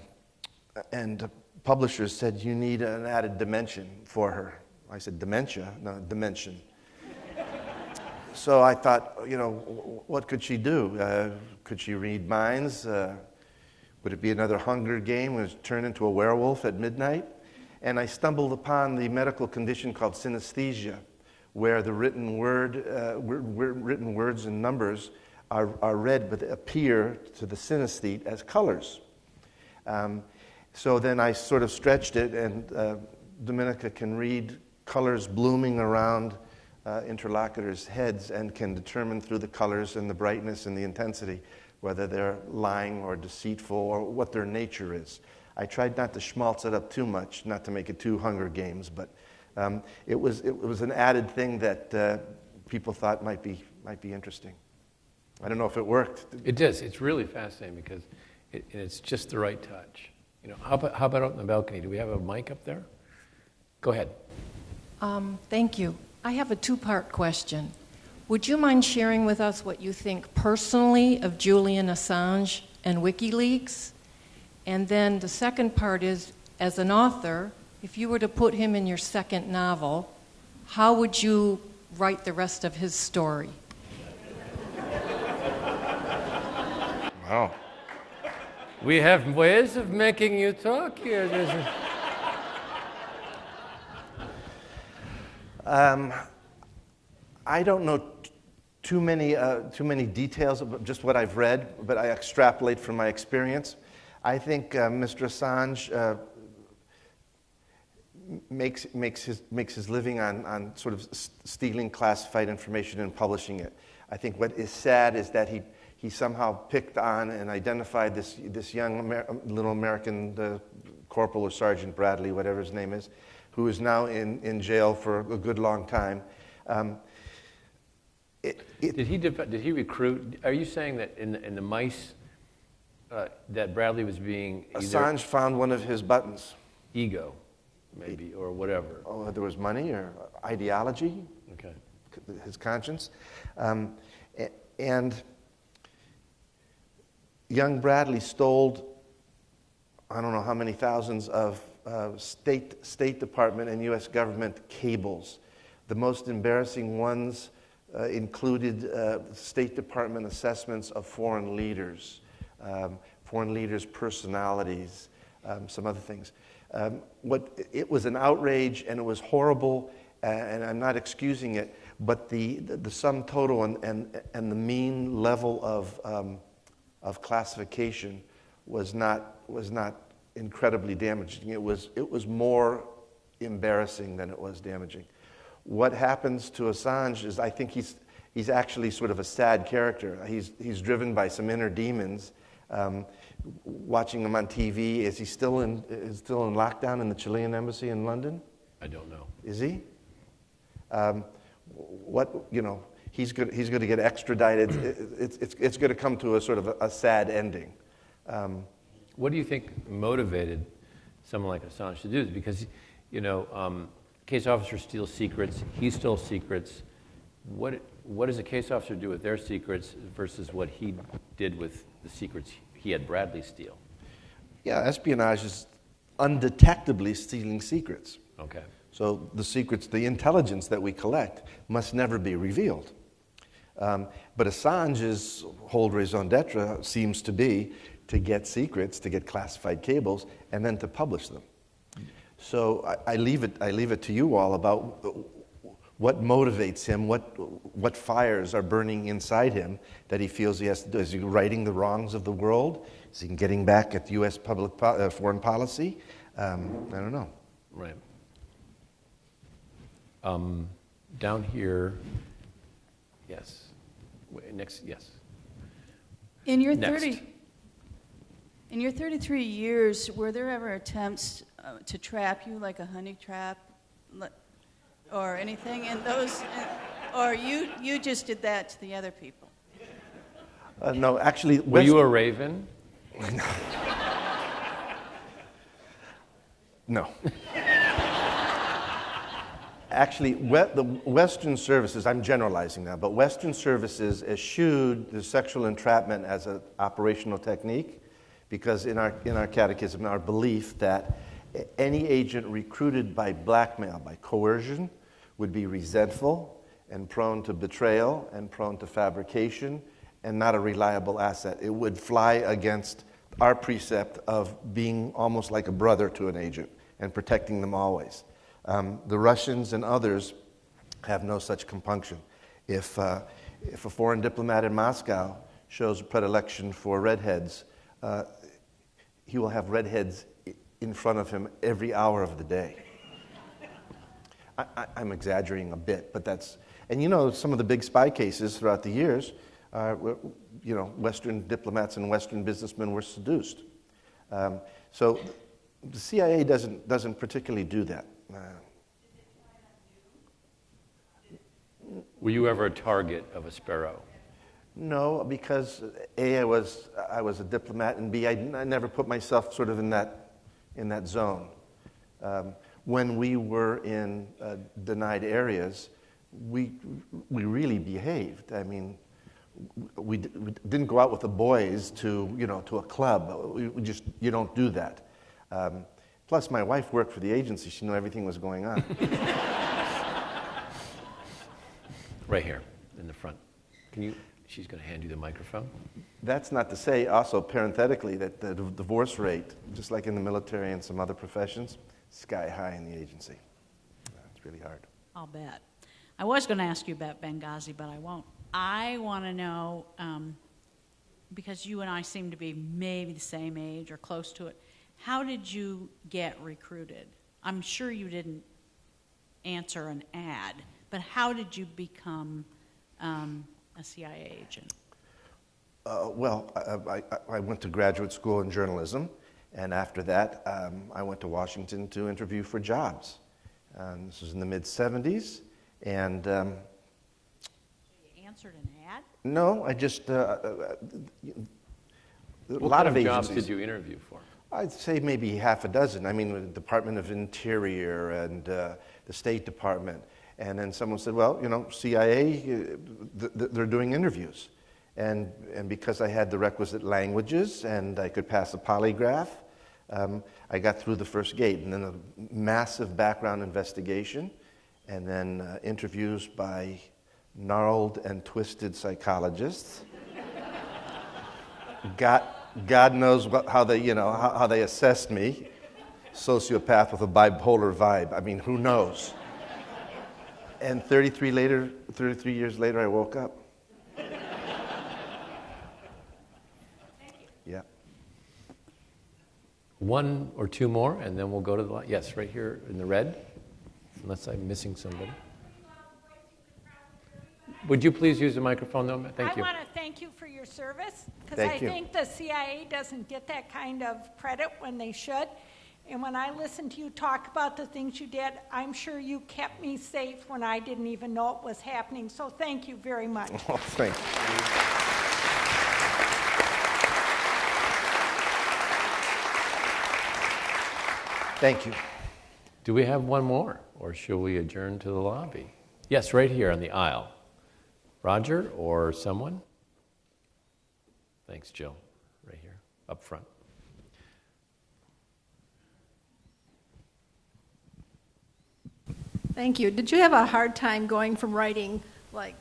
publishers said, you need an added dimension for her. I said, dementia? No, dimension. So I thought, what could she do? Could she read minds? Would it be another Hunger Game? Would it turn into a werewolf at midnight? And I stumbled upon the medical condition called synesthesia, where the written words and numbers are read but appear to the synesthete as colors. So then I sort of stretched it, and Dominica can read colors blooming around interlocutors' heads and can determine through the colors and the brightness and the intensity whether they're lying or deceitful or what their nature is. I tried not to schmaltz it up too much, not to make it too Hunger Games, but it was an added thing that people thought might be interesting. I don't know if it worked.
It does. It's really fascinating because it's just the right touch. How about out on the balcony? Do we have a mic up there? Go ahead.
Thank you. I have a two-part question. Would you mind sharing with us what you think personally of Julian Assange and WikiLeaks? And then the second part is, as an author, if you were to put him in your second novel, how would you write the rest of his story?
Wow.
We have ways of making you talk here.
I don't know too many details of just what I've read, but I extrapolate from my experience. I think Mr. Assange makes his living on sort of stealing classified information and publishing it. I think what is sad is that he somehow picked on and identified this young little American corporal or Sergeant Bradley, whatever his name is, who is now in jail for a good long time.
Did he recruit? Are you saying that in the mice that Bradley was being
Assange found one of his buttons.
Ego, maybe, or whatever.
Oh, there was money or ideology.
Okay.
His conscience, and young Bradley stole, I don't know how many thousands of State Department and U.S. government cables. The most embarrassing ones included State Department assessments of foreign leaders' personalities, some other things. It was an outrage and it was horrible, and I'm not excusing it, but the sum total and the mean level of classification was not incredibly damaging. It was more embarrassing than it was damaging. What happens to Assange is, I think he's actually sort of a sad character. He's driven by some inner demons. Watching him on TV, is he still in lockdown in the Chilean embassy in London?
I don't know.
Is he? He's going to get extradited. It's going to come to a sort of a sad ending.
What do you think motivated someone like Assange to do this? Because, case officers steal secrets. He stole secrets. What does a case officer do with their secrets versus what he did with the secrets he had Bradley steal?
Yeah, espionage is undetectably stealing secrets.
Okay.
So the secrets, the intelligence that we collect must never be revealed. But Assange's whole raison d'etre seems to be to get secrets, to get classified cables, and then to publish them. So I leave it to you all about what motivates him, what fires are burning inside him that he feels he has to do. Is he righting the wrongs of the world? Is he getting back at U.S. foreign policy? I don't know.
Right. Down here, yes. Next, yes.
In your
Next.
33 years, were there ever attempts to trap you, like a honey trap, or anything in those, or you just did that to the other people?
No, actually.
Were you a raven?
No. Actually, the Western services, I'm generalizing now, but Western services eschewed the sexual entrapment as an operational technique because in our catechism, our belief that any agent recruited by blackmail, by coercion, would be resentful and prone to betrayal and prone to fabrication and not a reliable asset. It would fly against our precept of being almost like a brother to an agent and protecting them always. The Russians and others have no such compunction. If a foreign diplomat in Moscow shows a predilection for redheads, he will have redheads in front of him every hour of the day. I'm exaggerating a bit, but that's... And you know, some of the big spy cases throughout the years, Western diplomats and Western businessmen were seduced. So the CIA doesn't particularly do that.
Were you ever a target of a Sparrow?
No, because A, I was a diplomat, and B, I never put myself sort of in that zone. When we were in denied areas, we really behaved. I mean, we didn't go out with the boys to a club. You don't do that. Plus, my wife worked for the agency. She knew everything was going on.
Right here, in the front. She's going to hand you the microphone.
That's not to say, also, parenthetically, that the divorce rate, just like in the military and some other professions, sky high in the agency. It's really hard.
I'll bet. I was going to ask you about Benghazi, but I won't. I want to know, because you and I seem to be maybe the same age or close to it, how did you get recruited? I'm sure you didn't answer an ad, but how did you become a CIA agent?
Well, I went to graduate school in journalism, and after that, I went to Washington to interview for jobs. This was in the mid-'70s, and...
So you answered an ad?
No, I just... a
What
lot
kind
of
of jobs
agencies.
did you interview for?
I'd say maybe half a dozen. I mean, the Department of Interior and the State Department. And then someone said, well, CIA, they're doing interviews. And because I had the requisite languages and I could pass a polygraph, I got through the first gate. And then a massive background investigation, and then interviews by gnarled and twisted psychologists. God knows how they assessed me. Sociopath with a bipolar vibe. I mean, who knows? And 33 years later, I woke up. Yeah.
One or two more, and then we'll go to the... Yes, right here in the red, unless I'm missing somebody. Would you please use the microphone, though? Thank you.
I want to thank you for your service, because
Thank
I
you.
think the CIA doesn't get that kind of credit when they should. And when I listened to you talk about the things you did, I'm sure you kept me safe when I didn't even know it was happening. So thank you very much.
Oh, thank you. Thank you.
Do we have one more, or shall we adjourn to the lobby? Yes, right here on the aisle. Roger or someone? Thanks, Jill. Right here, up front.
Thank you. Did you have a hard time going from writing like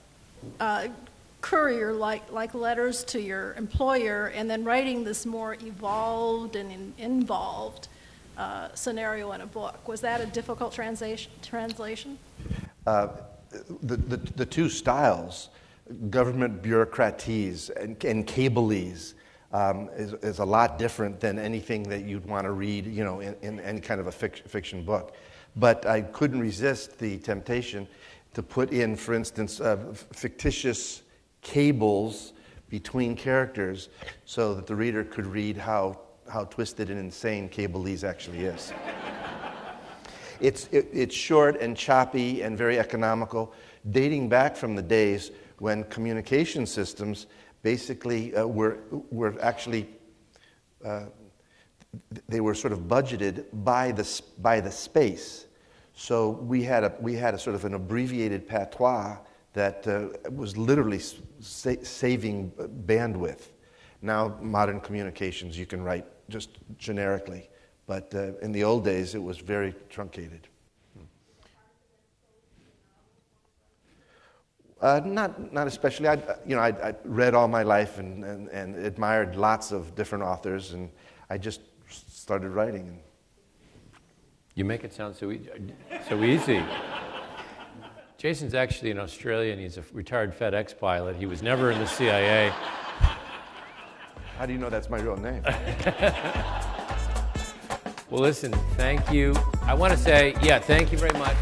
courier, like letters to your employer, and then writing this more evolved and involved scenario in a book? Was that a difficult translation?
The two styles, government bureaucratese and cableese, is a lot different than anything that you'd want to read, in any kind of a fiction book. But I couldn't resist the temptation to put in, for instance, fictitious cables between characters so that the reader could read how twisted and insane cableese actually is. It's short and choppy and very economical, dating back from the days when communication systems basically were actually they were sort of budgeted by the space. So we had a sort of an abbreviated patois that was literally saving bandwidth. Now, modern communications, you can write just generically, but in the old days, it was very truncated. Not especially. I read all my life and admired lots of different authors, and I just started writing.
You make it sound so easy. Jason's actually in Australia, and he's a retired FedEx pilot. He was never in the CIA.
How do you know that's my real name?
Well, listen, thank you. I want to say, thank you very much.